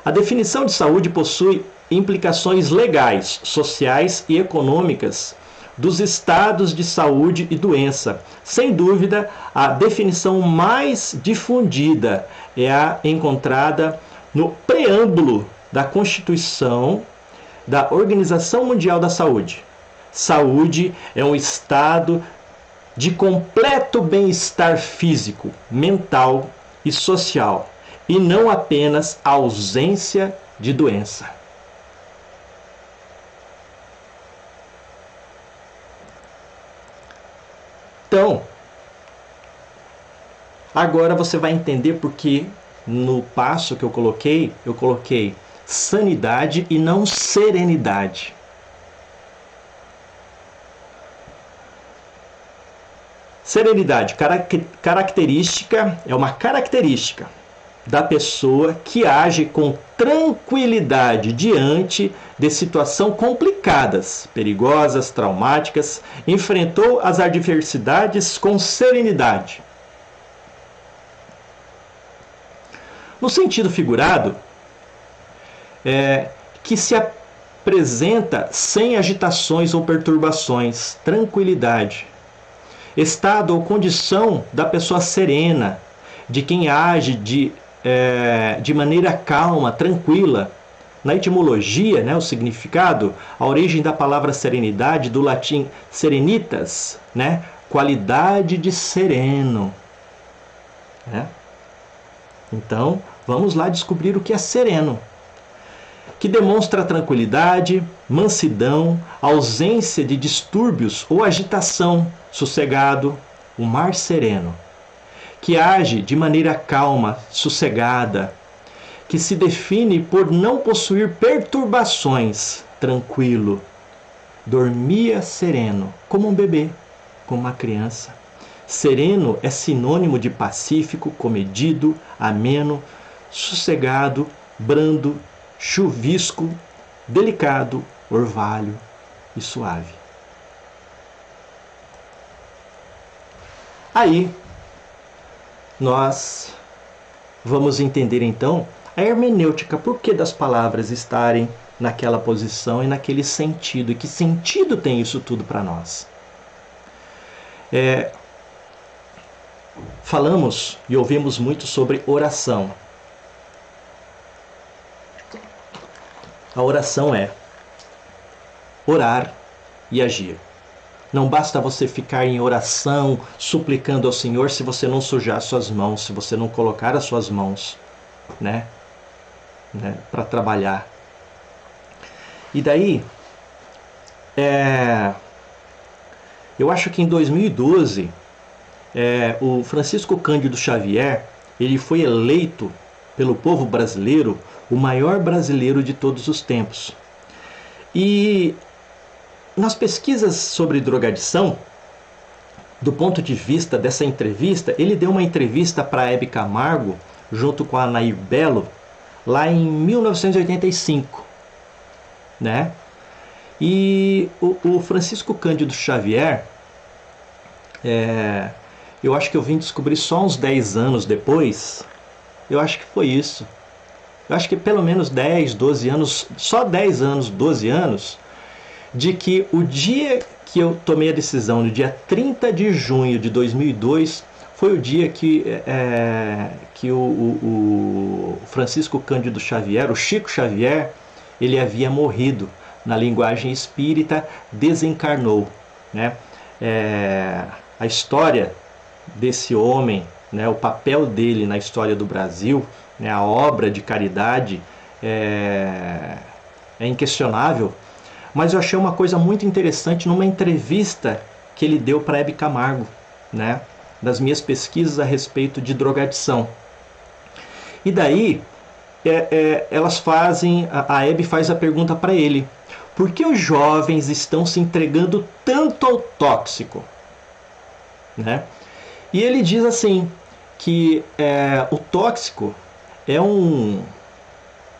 A definição de saúde possui implicações legais, sociais e econômicas dos estados de saúde e doença. Sem dúvida, a definição mais difundida é a encontrada no preâmbulo da Constituição da Organização Mundial da Saúde. Saúde é um estado de completo bem-estar físico, mental e social, e não apenas a ausência de doença. Então, agora você vai entender porque no passo que eu coloquei sanidade e não serenidade. Serenidade, característica, é uma característica da pessoa que age com tranquilidade diante de situações complicadas, perigosas, traumáticas, enfrentou as adversidades com serenidade. No sentido figurado, que se apresenta sem agitações ou perturbações, tranquilidade. Estado ou condição da pessoa serena, de quem age de maneira calma, tranquila. Na etimologia, né, o significado, a origem da palavra serenidade, do latim serenitas, né, qualidade de sereno. Né? Então, vamos lá descobrir o que é sereno. Que demonstra tranquilidade, mansidão, ausência de distúrbios ou agitação, sossegado, o mar sereno. Que age de maneira calma, sossegada, que se define por não possuir perturbações, tranquilo. Dormia sereno, como um bebê, como uma criança. Sereno é sinônimo de pacífico, comedido, ameno, sossegado, brando, chuvisco, delicado, orvalho e suave. Aí, nós vamos entender então a hermenêutica, por que das palavras estarem naquela posição e naquele sentido, e que sentido tem isso tudo para nós. Falamos e ouvimos muito sobre oração. A oração é orar e agir. Não basta você ficar em oração, suplicando ao Senhor, se você não sujar suas mãos, se você não colocar as suas mãos, né, para trabalhar. E daí, eu acho que em 2012, o Francisco Cândido Xavier, ele foi eleito pelo povo brasileiro o maior brasileiro de todos os tempos. E nas pesquisas sobre drogadição, do ponto de vista dessa entrevista, ele deu uma entrevista para a Hebe Camargo, junto com a Nair Belo, lá em 1985. Né? E o Francisco Cândido Xavier, eu acho que eu vim descobrir só uns 10 anos depois, eu acho que foi isso. Eu acho que pelo menos 10, 12 anos, só 10 anos, 12 anos, de que o dia que eu tomei a decisão, no dia 30 de junho de 2002, foi o dia que o Francisco Cândido Xavier, o Chico Xavier, ele havia morrido. Na linguagem espírita, desencarnou. Né? A história desse homem, né, o papel dele na história do Brasil, né, a obra de caridade é inquestionável. Mas eu achei uma coisa muito interessante numa entrevista que ele deu para Hebe Camargo, né? das minhas pesquisas a respeito de drogadição. E daí, elas fazem, a Hebe faz a pergunta para ele: por que os jovens estão se entregando tanto ao tóxico? Né? E ele diz assim, que o tóxico é um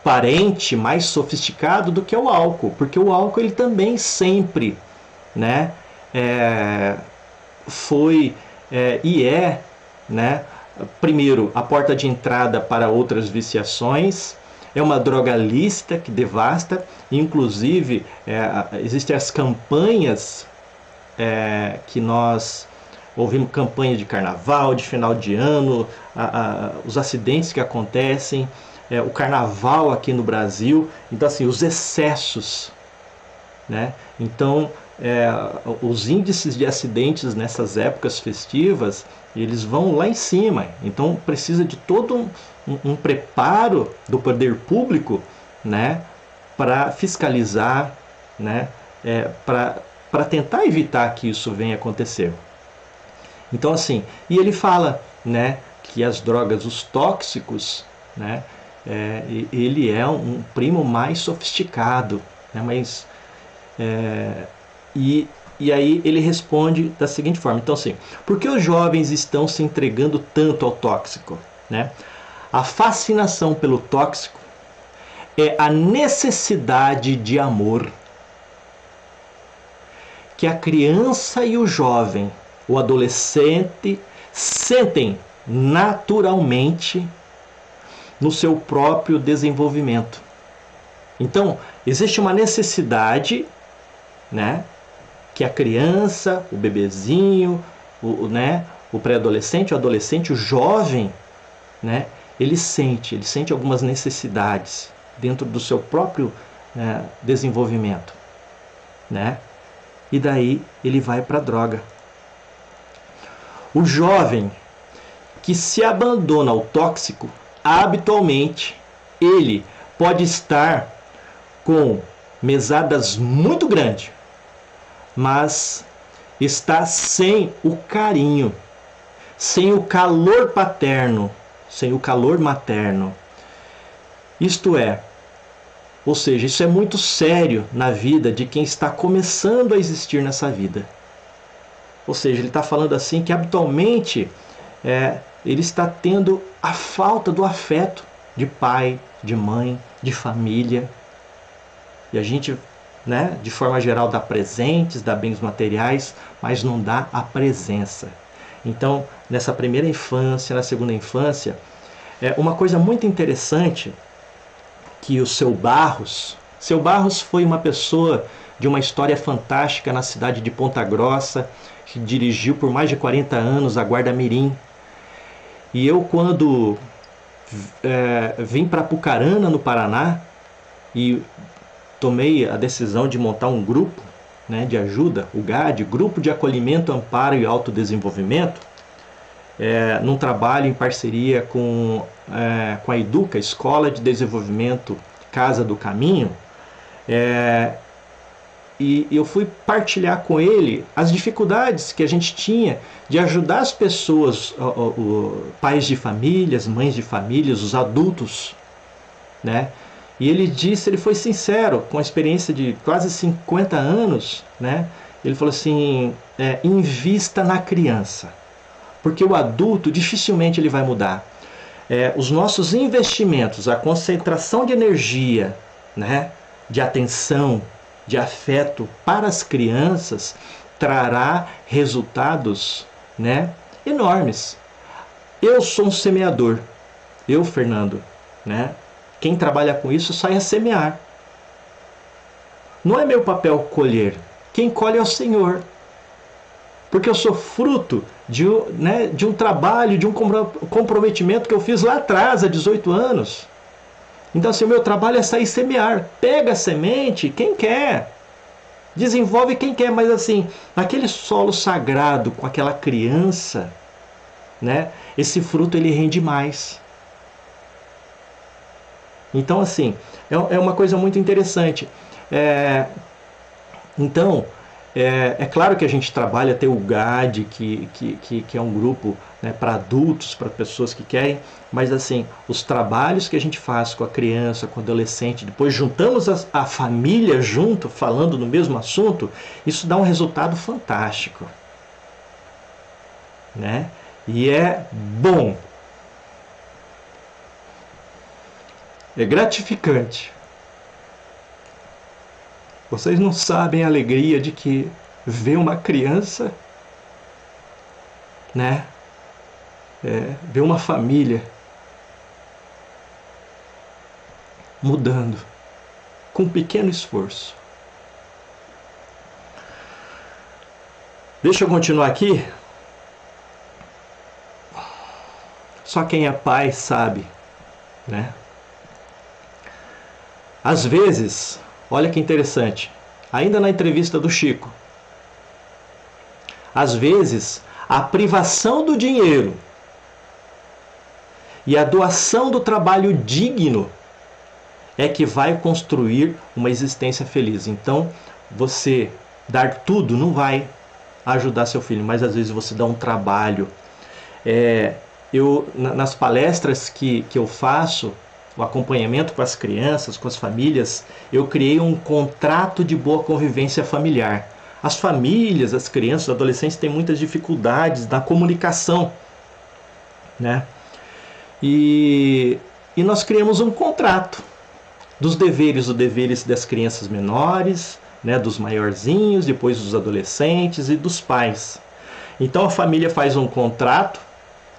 parente mais sofisticado do que o álcool, porque o álcool ele também sempre, né, foi e né, primeiro, a porta de entrada para outras viciações, é uma droga lícita que devasta, inclusive existem as campanhas que nós ouvimos, campanha de carnaval, de final de ano, os acidentes que acontecem, o carnaval aqui no Brasil, então assim, os excessos, né? Então, os índices de acidentes nessas épocas festivas, eles vão lá em cima, então precisa de todo um preparo do poder público, né, para fiscalizar, né, para tentar evitar que isso venha acontecer. Então assim, e ele fala, né, que as drogas, os tóxicos, né, ele é um primo mais sofisticado, né, mas e aí ele responde da seguinte forma, então assim, por que os jovens estão se entregando tanto ao tóxico? Né? A fascinação pelo tóxico é a necessidade de amor que a criança e o jovem, o adolescente, sentem naturalmente no seu próprio desenvolvimento. Então, existe uma necessidade, né, que a criança, o bebezinho, o pré-adolescente, o adolescente, o jovem, né, ele sente algumas necessidades dentro do seu próprio desenvolvimento, né? E daí ele vai para a droga. O jovem que se abandona ao tóxico, habitualmente, ele pode estar com mesadas muito grandes, mas está sem o carinho, sem o calor paterno, sem o calor materno. Isto é, ou seja, isso é muito sério na vida de quem está começando a existir nessa vida. Ou seja, ele está falando assim que habitualmente ele está tendo a falta do afeto de pai, de mãe, de família. E a gente, né, de forma geral, dá presentes, dá bens materiais, mas não dá a presença. Então, nessa primeira infância, na segunda infância, uma coisa muito interessante que o Seu Barros foi uma pessoa de uma história fantástica na cidade de Ponta Grossa, que dirigiu por mais de 40 anos a Guarda Mirim. E eu, quando vim para Apucarana, no Paraná, e tomei a decisão de montar um grupo, né, de ajuda, o GAD, Grupo de Acolhimento, Amparo e Autodesenvolvimento, num trabalho em parceria com a Educa, Escola de Desenvolvimento Casa do Caminho, e eu fui partilhar com ele as dificuldades que a gente tinha de ajudar as pessoas, pais de famílias, mães de famílias, os adultos, né? E ele foi sincero, com a experiência de quase 50 anos, né? Ele falou assim, invista na criança, porque o adulto dificilmente ele vai mudar. Os nossos investimentos, a concentração de energia, né, de atenção, de afeto para as crianças, trará resultados, né, enormes. Eu sou um semeador, Fernando, né? Quem trabalha com isso sai a semear. Não é meu papel colher, quem colhe é o Senhor. Porque eu sou fruto de um trabalho, de um comprometimento que eu fiz lá atrás, há 18 anos. Então, assim, o meu trabalho é sair semear. Pega a semente, quem quer. Desenvolve quem quer, mas assim, naquele solo sagrado, com aquela criança, né, esse fruto ele rende mais. Então, assim, é uma coisa muito interessante. Então, É claro que a gente trabalha, tem o GAD, que é um grupo, né, para adultos, para pessoas que querem, mas assim, os trabalhos que a gente faz com a criança, com o adolescente, depois juntamos a família junto, falando no mesmo assunto, isso dá um resultado fantástico, né? E é bom, é gratificante. Vocês não sabem a alegria de que ver uma criança, né? Ver uma família mudando com um pequeno esforço. Deixa eu continuar aqui. Só quem é pai sabe, né? Às vezes, olha que interessante, ainda na entrevista do Chico, às vezes a privação do dinheiro e a doação do trabalho digno é que vai construir uma existência feliz. Então, você dar tudo não vai ajudar seu filho, mas às vezes você dá um trabalho. Nas palestras que eu faço, o acompanhamento com as crianças, com as famílias, eu criei um contrato de boa convivência familiar. As famílias, as crianças, os adolescentes têm muitas dificuldades na comunicação, né? E nós criamos um contrato dos deveres, os deveres das crianças menores, né, dos maiorzinhos, depois dos adolescentes e dos pais. Então a família faz um contrato,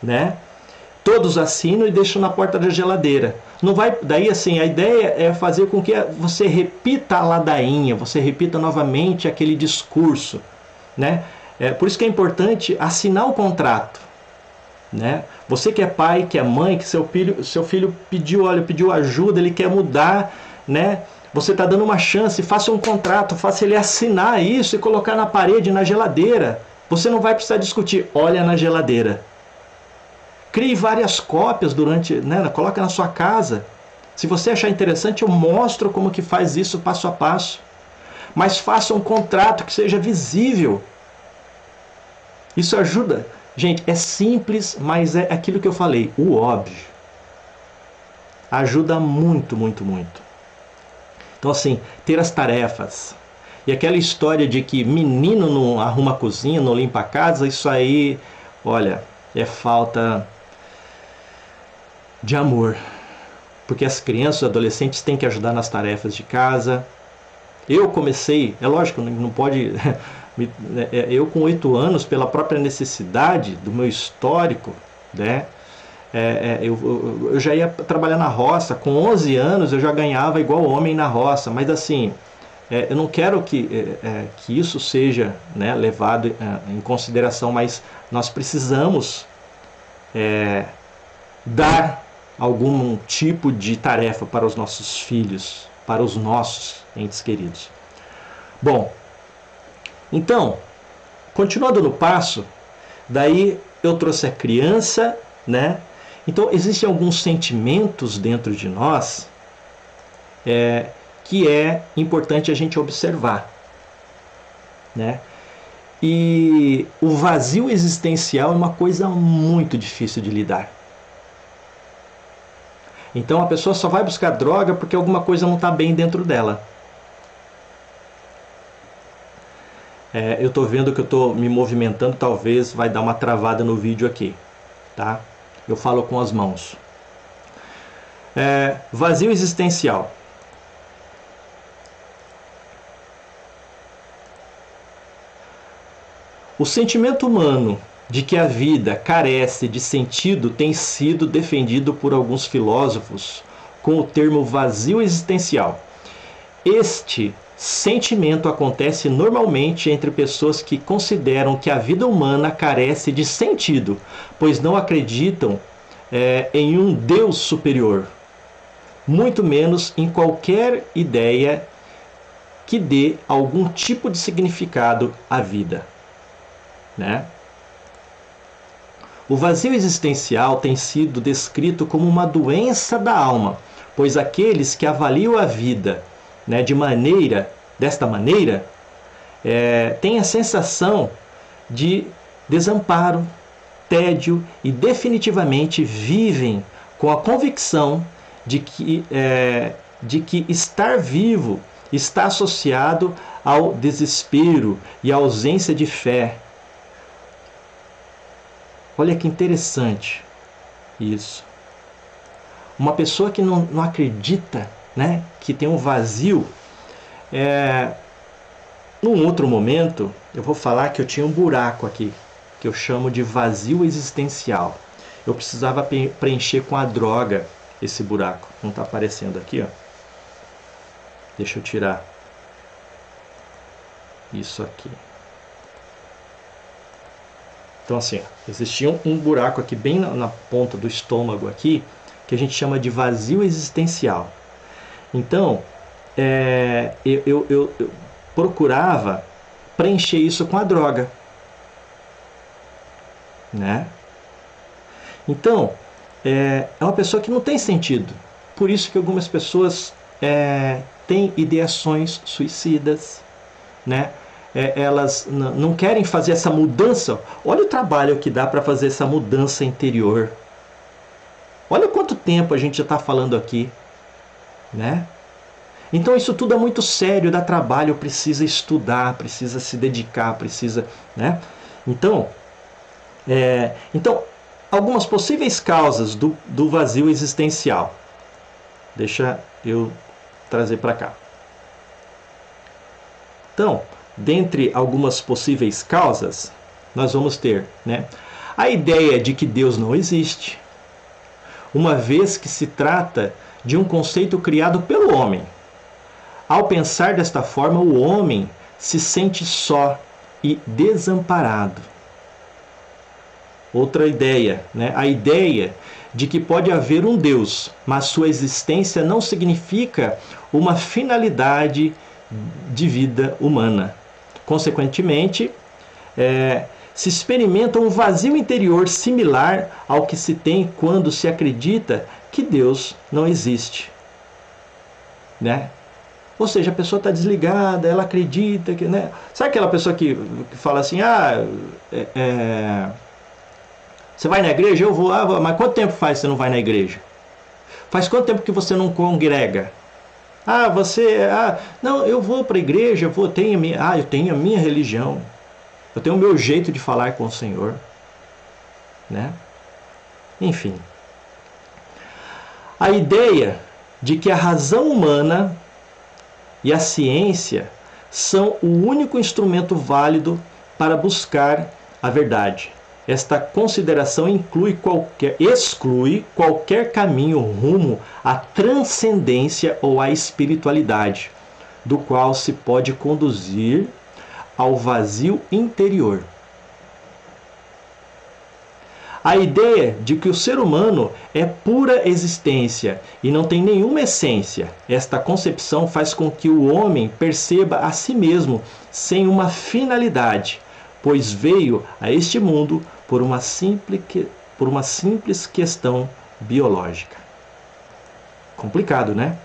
né? Todos assinam e deixam na porta da geladeira. Não vai, daí assim, a ideia é fazer com que você repita a ladainha, você repita novamente aquele discurso, né? Por isso que é importante assinar o contrato, né? Você que é pai, que é mãe, que seu filho pediu ajuda, ele quer mudar, né? Você está dando uma chance, faça um contrato, faça ele assinar isso e colocar na parede, na geladeira. Você não vai precisar discutir, olha na geladeira. Crie várias cópias coloca na sua casa. Se você achar interessante, eu mostro como que faz isso passo a passo. Mas faça um contrato que seja visível. Isso ajuda. Gente, é simples, mas é aquilo que eu falei, o óbvio. Ajuda muito, muito, muito. Então assim, ter as tarefas. E aquela história de que menino não arruma a cozinha, não limpa a casa, isso aí, olha, é falta de amor, porque as crianças e adolescentes têm que ajudar nas tarefas de casa. Eu comecei, é lógico, não pode, eu com 8 anos, pela própria necessidade do meu histórico, né, eu já ia trabalhar na roça, com 11 anos eu já ganhava igual homem na roça, mas assim, eu não quero que isso seja, né, levado em consideração, mas nós precisamos dar algum tipo de tarefa para os nossos filhos, para os nossos entes queridos. Bom, então, continuando no passo, daí eu trouxe a criança, né? Então, existem alguns sentimentos dentro de nós que é importante a gente observar, né? E o vazio existencial é uma coisa muito difícil de lidar. Então a pessoa só vai buscar droga porque alguma coisa não está bem dentro dela. Eu estou vendo que eu estou me movimentando, talvez vai dar uma travada no vídeo aqui, tá? Eu falo com as mãos. Vazio existencial. O sentimento humano de que a vida carece de sentido tem sido defendido por alguns filósofos com o termo vazio existencial. Este sentimento acontece normalmente entre pessoas que consideram que a vida humana carece de sentido, pois não acreditam em um Deus superior, muito menos em qualquer ideia que dê algum tipo de significado à vida, né? O vazio existencial tem sido descrito como uma doença da alma, pois aqueles que avaliam a vida, né, desta maneira, têm a sensação de desamparo, tédio e definitivamente vivem com a convicção de que estar vivo está associado ao desespero e à ausência de fé. Olha que interessante isso. Uma pessoa que não acredita, né, que tem um vazio. Num outro momento, eu vou falar que eu tinha um buraco aqui, que eu chamo de vazio existencial. Eu precisava preencher com a droga esse buraco. Não está aparecendo aqui, ó. Deixa eu tirar isso aqui. Então assim, existia um buraco aqui bem na ponta do estômago aqui, que a gente chama de vazio existencial. Então, eu procurava preencher isso com a droga, né? Então, é uma pessoa que não tem sentido. Por isso que algumas pessoas têm ideações suicidas, né? Elas não querem fazer essa mudança. Olha o trabalho que dá para fazer essa mudança interior. Olha quanto tempo a gente já está falando aqui, né? Então isso tudo é muito sério, dá trabalho, precisa estudar, precisa se dedicar, precisa, né? Então, algumas possíveis causas do vazio existencial. Deixa eu trazer para cá. Então, dentre algumas possíveis causas, nós vamos ter, né, a ideia de que Deus não existe, uma vez que se trata de um conceito criado pelo homem. Ao pensar desta forma, o homem se sente só e desamparado. Outra ideia, né? A ideia de que pode haver um Deus, mas sua existência não significa uma finalidade de vida humana. Consequentemente, se experimenta um vazio interior similar ao que se tem quando se acredita que Deus não existe, né? Ou seja, a pessoa está desligada, ela acredita que, né? Sabe aquela pessoa que fala assim, você vai na igreja? Eu vou, mas quanto tempo faz que você não vai na igreja? Faz quanto tempo que você não congrega? Não, eu vou para a igreja, eu tenho a minha religião, eu tenho o meu jeito de falar com o Senhor, né? Enfim, a ideia de que a razão humana e a ciência são o único instrumento válido para buscar a verdade. Esta consideração exclui qualquer caminho rumo à transcendência ou à espiritualidade, do qual se pode conduzir ao vazio interior. A ideia de que o ser humano é pura existência e não tem nenhuma essência. Esta concepção faz com que o homem perceba a si mesmo sem uma finalidade, pois veio a este mundo por uma simples questão biológica. Complicado, né?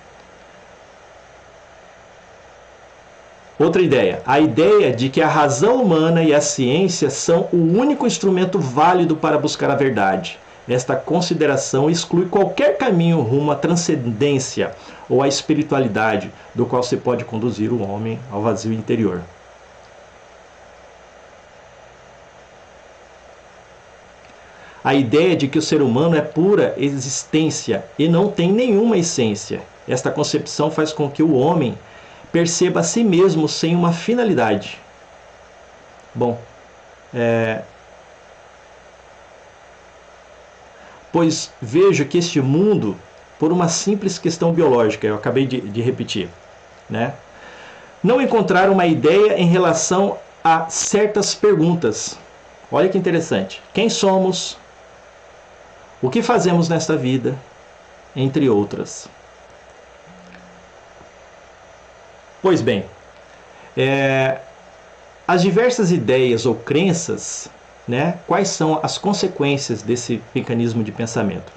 Outra ideia. A ideia de que a razão humana e a ciência são o único instrumento válido para buscar a verdade. Esta consideração exclui qualquer caminho rumo à transcendência ou à espiritualidade, do qual se pode conduzir o homem ao vazio interior. A ideia de que o ser humano é pura existência e não tem nenhuma essência. Esta concepção faz com que o homem perceba a si mesmo sem uma finalidade. Bom, pois vejo que este mundo, por uma simples questão biológica, eu acabei de repetir, né? Não encontrar uma ideia em relação a certas perguntas. Olha que interessante. Quem somos? O que fazemos nesta vida? Entre outras. Pois bem, as diversas ideias ou crenças, né, quais são as consequências desse mecanismo de pensamento?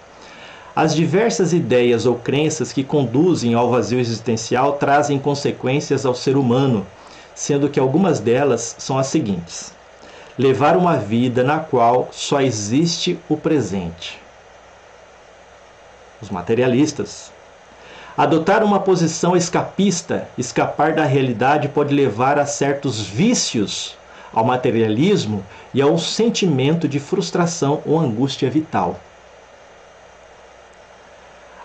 As diversas ideias ou crenças que conduzem ao vazio existencial trazem consequências ao ser humano, sendo que algumas delas são as seguintes: levar uma vida na qual só existe o presente. Os materialistas. Adotar uma posição escapista, escapar da realidade, pode levar a certos vícios, ao materialismo e ao sentimento de frustração ou angústia vital.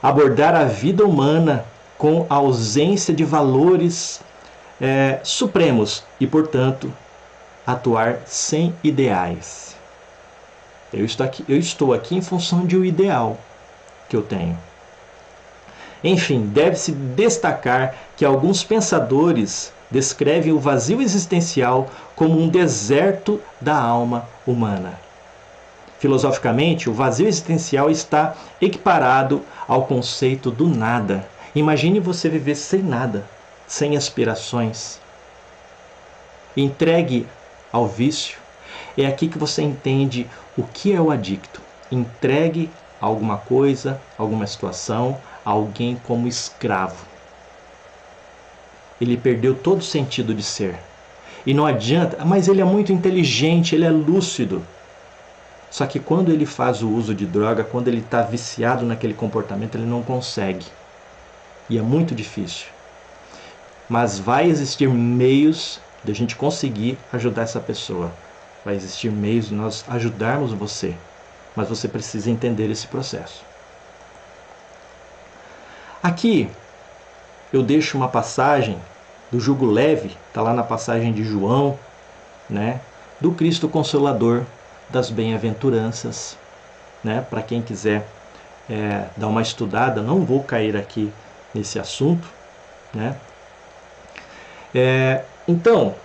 Abordar a vida humana com a ausência de valores supremos e, portanto, atuar sem ideais. Eu estou aqui em função de um ideal que eu tenho. Enfim, deve-se destacar que alguns pensadores descrevem o vazio existencial como um deserto da alma humana. Filosoficamente, o vazio existencial está equiparado ao conceito do nada. Imagine você viver sem nada, sem aspirações, entregue ao vício. É aqui que você entende o que é o adicto. Entregue a alguma coisa, alguma situação, a alguém como escravo. Ele perdeu todo o sentido de ser. E não adianta, mas ele é muito inteligente, ele é lúcido. Só que quando ele faz o uso de droga, quando ele está viciado naquele comportamento, ele não consegue. E é muito difícil. Mas vai existir meios de a gente conseguir ajudar essa pessoa. Vai existir meios de nós ajudarmos você. Mas você precisa entender esse processo. Aqui eu deixo uma passagem do jugo leve, está lá na passagem de João, né, do Cristo Consolador das Bem-aventuranças, né, para quem quiser dar uma estudada. Não vou cair aqui nesse assunto, né. Então,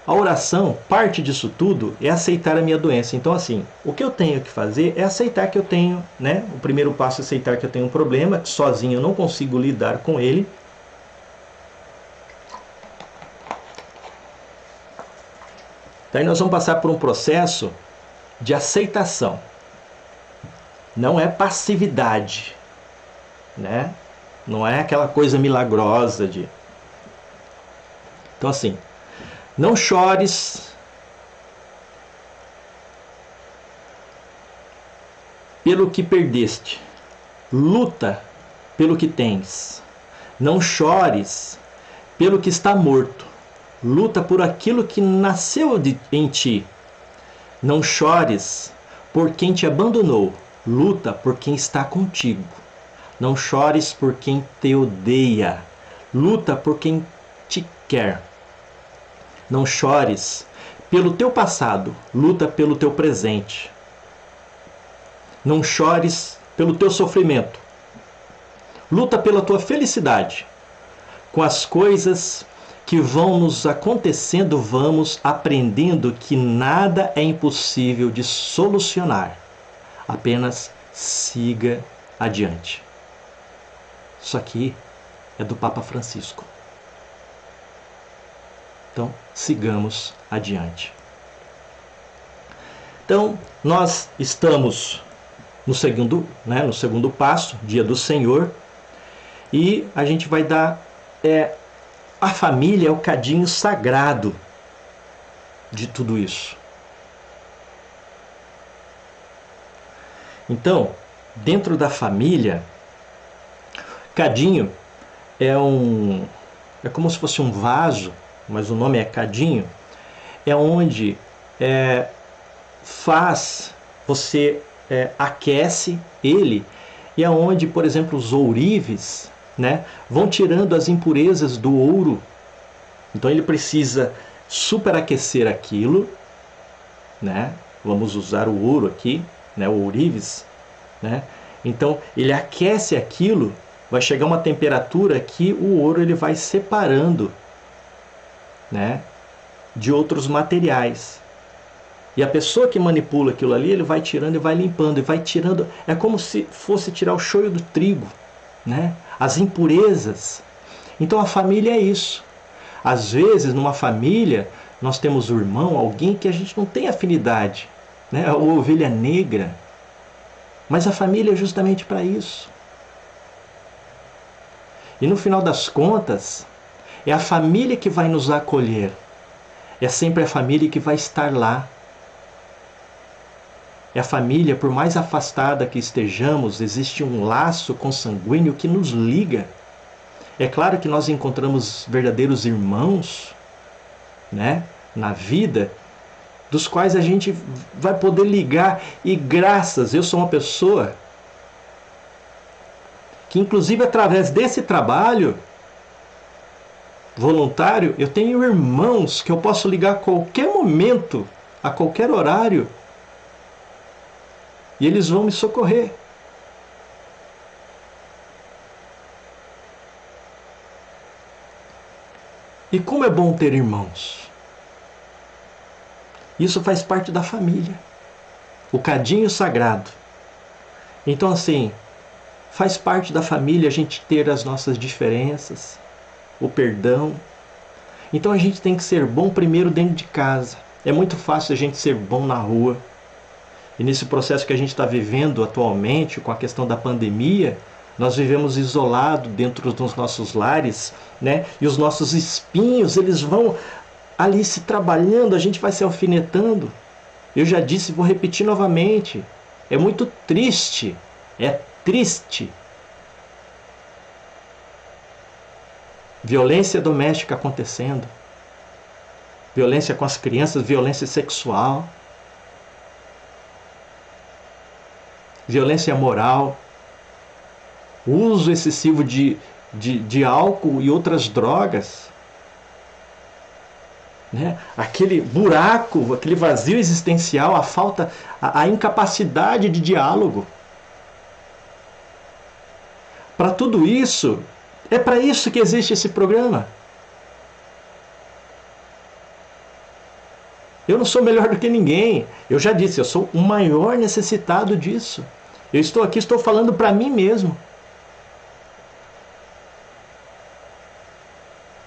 a oração, parte disso tudo é aceitar a minha doença. Então, assim, o que eu tenho que fazer é aceitar que eu tenho, né? O primeiro passo é aceitar que eu tenho um problema, que sozinho eu não consigo lidar com ele. Daí nós vamos passar por um processo de aceitação. Não é passividade, né? Não é aquela coisa milagrosa de... Então, assim, não chores pelo que perdeste. Luta pelo que tens. Não chores pelo que está morto. Luta por aquilo que nasceu em ti. Não chores por quem te abandonou. Luta por quem está contigo. Não chores por quem te odeia. Luta por quem te quer. Não chores pelo teu passado, luta pelo teu presente. Não chores pelo teu sofrimento. Luta pela tua felicidade. Com as coisas que vão nos acontecendo, vamos aprendendo que nada é impossível de solucionar. Apenas siga adiante. Isso aqui é do Papa Francisco. Então, sigamos adiante. Então, nós estamos no segundo passo, Dia do Senhor, e a gente vai dar... a família é o cadinho sagrado de tudo isso. Então, dentro da família, cadinho é como se fosse um vaso, mas o nome é cadinho, é onde você aquece ele, e é onde, por exemplo, os ourives, né, vão tirando as impurezas do ouro. Então ele precisa superaquecer aquilo, né? Vamos usar o ouro aqui, né, o ourives, né? Então ele aquece aquilo, vai chegar uma temperatura que o ouro ele vai separando, né, de outros materiais. E a pessoa que manipula aquilo ali, ele vai tirando e vai limpando, e vai tirando, é como se fosse tirar o shoyu do trigo, né? As impurezas. Então a família é isso. Às vezes numa família nós temos um irmão, alguém que a gente não tem afinidade, né? Ou ovelha negra. Mas a família é justamente para isso. E no final das contas, é a família que vai nos acolher. É sempre a família que vai estar lá. É a família, por mais afastada que estejamos, existe um laço consanguíneo que nos liga. É claro que nós encontramos verdadeiros irmãos, né, na vida, dos quais a gente vai poder ligar. E graças, eu sou uma pessoa que, inclusive, através desse trabalho voluntário, eu tenho irmãos que eu posso ligar a qualquer momento, a qualquer horário, e eles vão me socorrer. E como é bom ter irmãos. Isso faz parte da família. O cadinho sagrado. Então, assim, faz parte da família a gente ter as nossas diferenças, o perdão. Então a gente tem que ser bom primeiro dentro de casa. É muito fácil a gente ser bom na rua. E nesse processo que a gente está vivendo atualmente, com a questão da pandemia, nós vivemos isolados dentro dos nossos lares, né? E os nossos espinhos, eles vão ali se trabalhando, a gente vai se alfinetando. Eu já disse e vou repetir novamente. É muito triste. É triste. Violência doméstica acontecendo. Violência com as crianças, violência sexual. Violência moral. Uso excessivo de álcool e outras drogas. Né? Aquele buraco, aquele vazio existencial, a falta, a incapacidade de diálogo. Para tudo isso, é para isso que existe esse programa. Eu não sou melhor do que ninguém. Eu já disse, eu sou o maior necessitado disso. Eu estou aqui, estou falando para mim mesmo.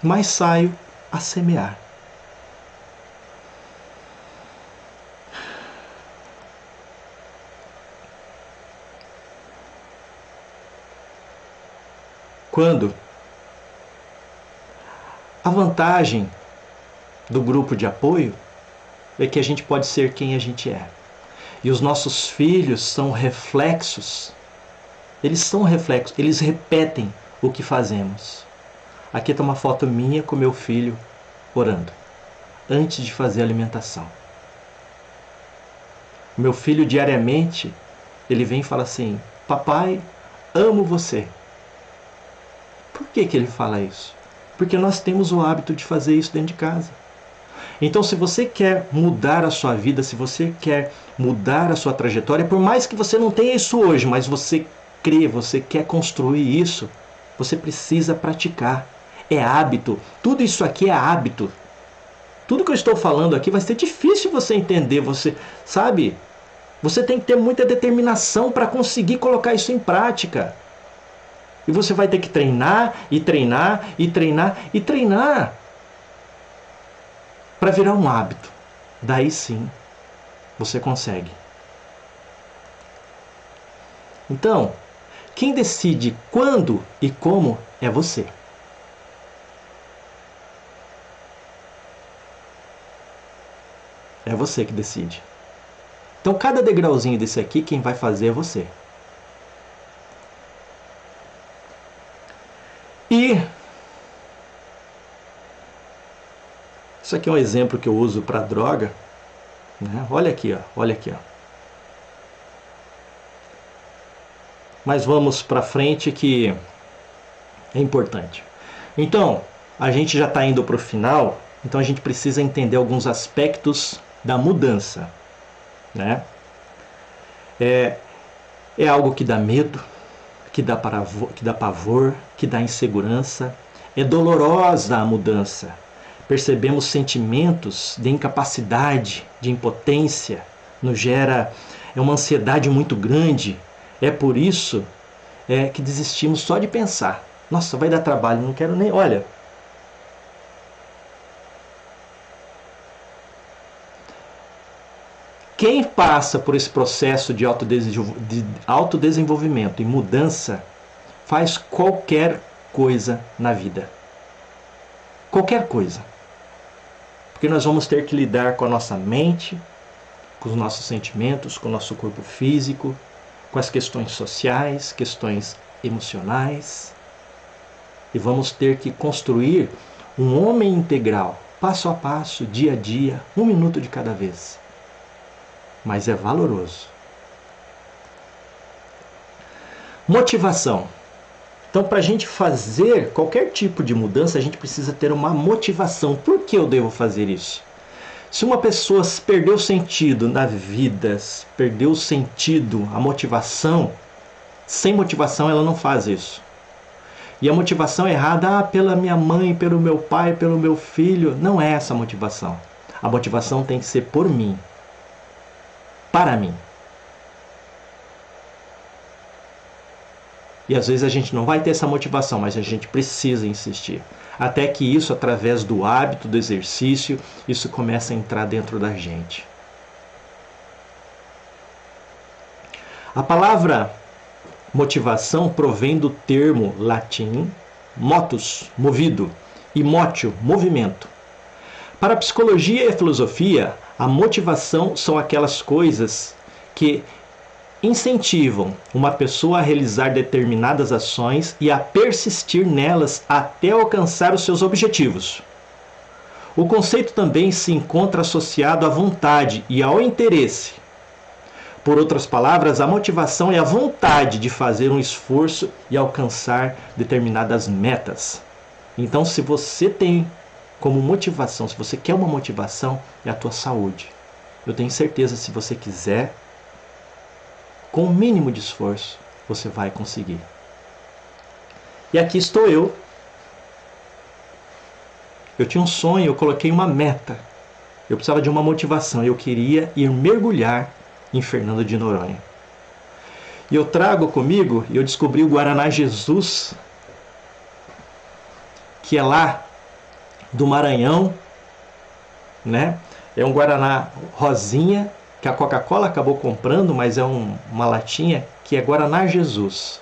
Mas saio a semear. Quando a vantagem do grupo de apoio é que a gente pode ser quem a gente é. E os nossos filhos são reflexos. Eles são reflexos, eles repetem o que fazemos. Aqui está uma foto minha com meu filho orando, antes de fazer a alimentação. O meu filho diariamente, ele vem e fala assim: papai, amo você. Por que ele fala isso? Porque nós temos o hábito de fazer isso dentro de casa. Então, se você quer mudar a sua vida, se você quer mudar a sua trajetória, por mais que você não tenha isso hoje, mas você crê, você quer construir isso, você precisa praticar. É hábito. Tudo isso aqui é hábito. Tudo que eu estou falando aqui vai ser difícil você entender. Você sabe? Você tem que ter muita determinação para conseguir colocar isso em prática. E você vai ter que treinar, e treinar, e treinar, e treinar. Para virar um hábito. Daí sim, você consegue. Então, quem decide quando e como é você. É você que decide. Então, cada degrauzinho desse aqui, quem vai fazer é você. E isso aqui é um exemplo que eu uso para droga. Né? Olha aqui, ó. Olha aqui, ó. Mas vamos para frente que é importante. Então, a gente já está indo para o final. Então, a gente precisa entender alguns aspectos da mudança. Né? É algo que dá medo, que dá pavor, que dá insegurança. É dolorosa a mudança. Percebemos sentimentos de incapacidade, de impotência. Nos gera uma ansiedade muito grande. É por isso que desistimos só de pensar. Nossa, vai dar trabalho, não quero nem... Olha... Quem passa por esse processo de autodesenvolvimento e mudança faz qualquer coisa na vida. Qualquer coisa. Porque nós vamos ter que lidar com a nossa mente, com os nossos sentimentos, com o nosso corpo físico, com as questões sociais, questões emocionais. E vamos ter que construir um homem integral, passo a passo, dia a dia, 1 minuto de cada vez. Mas é valoroso. Motivação. Então, para a gente fazer qualquer tipo de mudança, a gente precisa ter uma motivação. Por que eu devo fazer isso? Se uma pessoa perdeu sentido na vida, perdeu sentido, a motivação, sem motivação ela não faz isso. E a motivação errada, pela minha mãe, pelo meu pai, pelo meu filho, não é essa a motivação. A motivação tem que ser por mim, para mim. E às vezes a gente não vai ter essa motivação, mas a gente precisa insistir. Até que isso, através do hábito, do exercício, isso começa a entrar dentro da gente. A palavra motivação provém do termo latim motus, movido, e motio, movimento. Para a psicologia e a filosofia, a motivação são aquelas coisas que incentivam uma pessoa a realizar determinadas ações e a persistir nelas até alcançar os seus objetivos. O conceito também se encontra associado à vontade e ao interesse. Por outras palavras, a motivação é a vontade de fazer um esforço e alcançar determinadas metas. Então, se você tem como motivação, se você quer uma motivação, é a tua saúde. Eu tenho certeza, se você quiser, com o mínimo de esforço, você vai conseguir. E aqui estou eu. Eu tinha um sonho, eu coloquei uma meta. Eu precisava de uma motivação. Eu queria ir mergulhar em Fernando de Noronha. E eu trago comigo, e eu descobri o Guaraná Jesus, que é lá do Maranhão, né? É um Guaraná rosinha, que a Coca-Cola acabou comprando, mas é uma latinha que é Guaraná Jesus.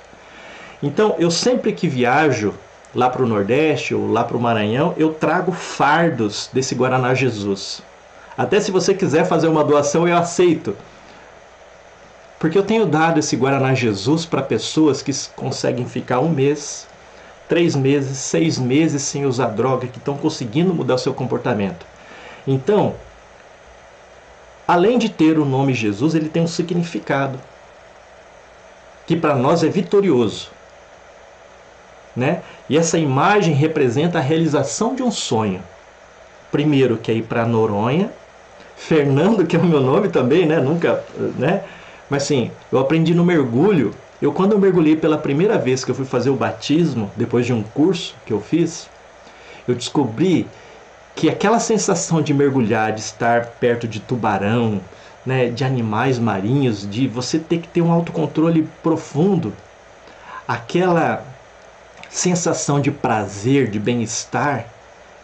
Então, eu sempre que viajo lá para o Nordeste ou lá para o Maranhão, eu trago fardos desse Guaraná Jesus. Até se você quiser fazer uma doação, eu aceito. Porque eu tenho dado esse Guaraná Jesus para pessoas que conseguem ficar 1 mês, 3 meses, 6 meses sem usar droga, que estão conseguindo mudar o seu comportamento. Então, além de ter o nome Jesus, ele tem um significado que para nós é vitorioso, né? E essa imagem representa a realização de um sonho. Primeiro, que é ir para Noronha. Fernando, que é o meu nome também, né? Nunca, né? Mas assim, eu aprendi no mergulho. Quando eu mergulhei pela primeira vez, que eu fui fazer o batismo, depois de um curso que eu fiz, eu descobri que aquela sensação de mergulhar, de estar perto de tubarão, né, de animais marinhos, de você ter que ter um autocontrole profundo, aquela sensação de prazer, de bem-estar,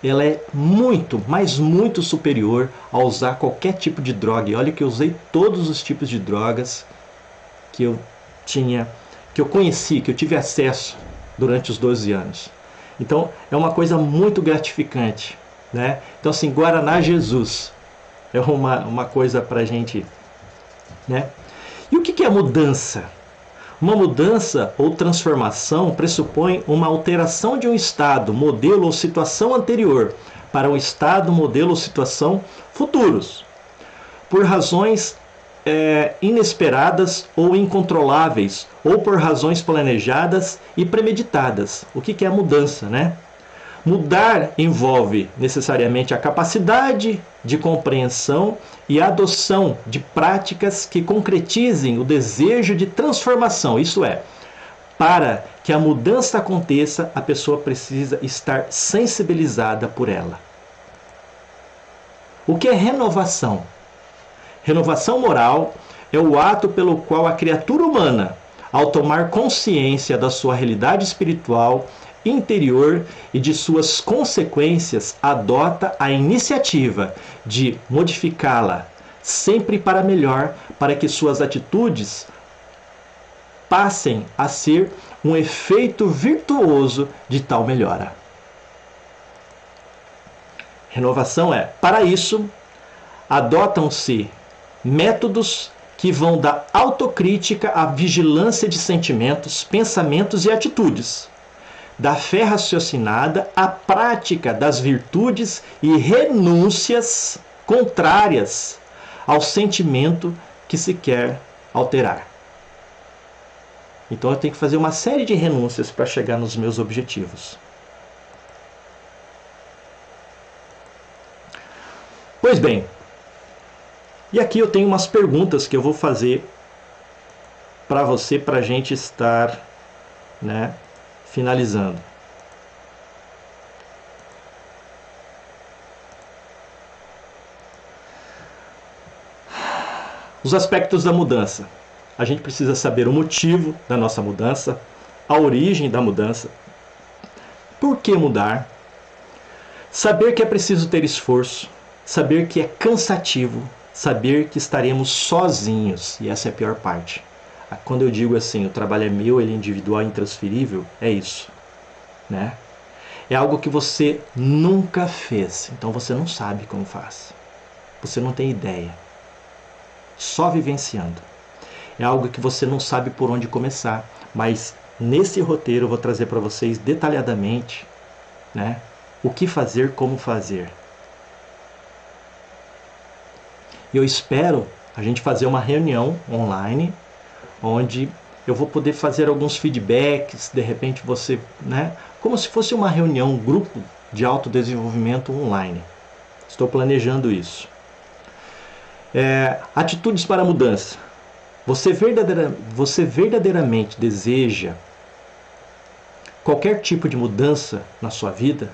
ela é muito, mas muito superior a usar qualquer tipo de droga. E olha que eu usei todos os tipos de drogas que eu tinha, que eu conheci, que eu tive acesso durante os 12 anos. Então, é uma coisa muito gratificante, né? Então, assim, Guaraná Jesus é uma coisa pra gente, né? E o que é mudança? Uma mudança ou transformação pressupõe uma alteração de um estado, modelo ou situação anterior para um estado, modelo ou situação futuros, por razões inesperadas ou incontroláveis, ou por razões planejadas e premeditadas. O que é a mudança, né? Mudar envolve necessariamente a capacidade de compreensão e adoção de práticas que concretizem o desejo de transformação. Isso é, para que a mudança aconteça, a pessoa precisa estar sensibilizada por ela. O que é renovação? Renovação moral é o ato pelo qual a criatura humana, ao tomar consciência da sua realidade espiritual interior e de suas consequências, adota a iniciativa de modificá-la, sempre para melhor, para que suas atitudes passem a ser um efeito virtuoso de tal melhora. Renovação para isso, adotam-se métodos que vão da autocrítica à vigilância de sentimentos, pensamentos e atitudes, da fé raciocinada à prática das virtudes e renúncias contrárias ao sentimento que se quer alterar. Então eu tenho que fazer uma série de renúncias para chegar nos meus objetivos. Pois bem, e aqui eu tenho umas perguntas que eu vou fazer para você, para a gente estar, finalizando. Os aspectos da mudança. A gente precisa saber o motivo da nossa mudança, a origem da mudança, por que mudar, saber que é preciso ter esforço, saber que é cansativo, saber que estaremos sozinhos, e essa é a pior parte. Quando eu digo assim, o trabalho é meu, ele é individual e intransferível, é isso, É algo que você nunca fez, então você não sabe como faz. Você não tem ideia. Só vivenciando. É algo que você não sabe por onde começar, mas nesse roteiro eu vou trazer para vocês detalhadamente, o que fazer, como fazer. E eu espero a gente fazer uma reunião online, onde eu vou poder fazer alguns feedbacks, de repente você, como se fosse uma reunião, um grupo de autodesenvolvimento online. Estou planejando isso. Atitudes para a mudança. Você verdadeiramente deseja qualquer tipo de mudança na sua vida?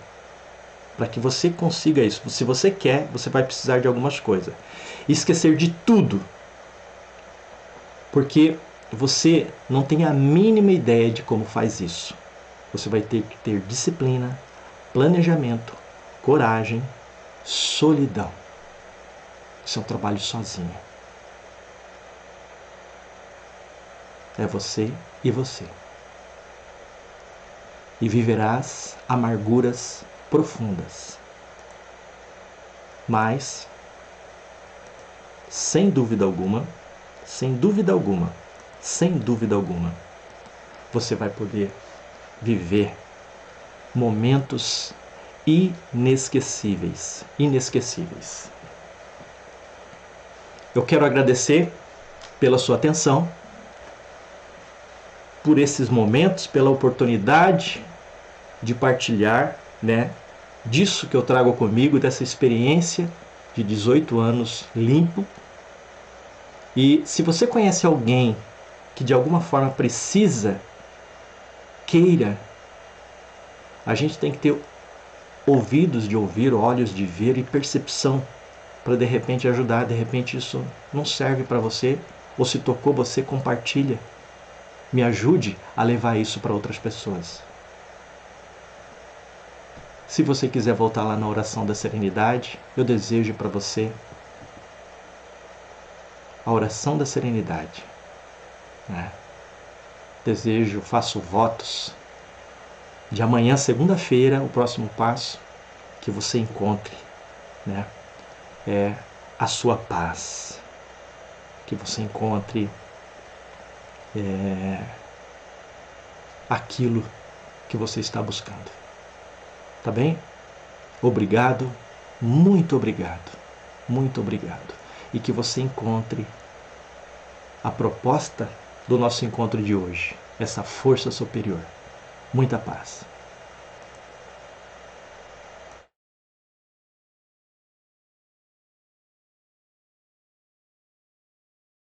Para que você consiga isso, se você quer, você vai precisar de algumas coisas. Esquecer de tudo. Porque você não tem a mínima ideia de como faz isso. Você vai ter que ter disciplina, planejamento, coragem, solidão. Isso é um trabalho sozinho. É você e você. E viverás amarguras profundas. Mas, sem dúvida alguma, você vai poder viver momentos inesquecíveis. Eu quero agradecer pela sua atenção, por esses momentos, pela oportunidade de partilhar, disso que eu trago comigo, dessa experiência de 18 anos limpo. E se você conhece alguém que de alguma forma precisa, queira, a gente tem que ter ouvidos de ouvir, olhos de ver e percepção para de repente ajudar. De repente isso não serve para você, ou se tocou você, compartilha. Me ajude a levar isso para outras pessoas. Se você quiser voltar lá na oração da serenidade, eu desejo para você a oração da serenidade. Desejo, faço votos de amanhã, segunda-feira, o próximo passo, que você encontre a sua paz, que você encontre aquilo que você está buscando. Tá bem? Obrigado, muito obrigado, muito obrigado. E que você encontre a proposta do nosso encontro de hoje, essa força superior. Muita paz.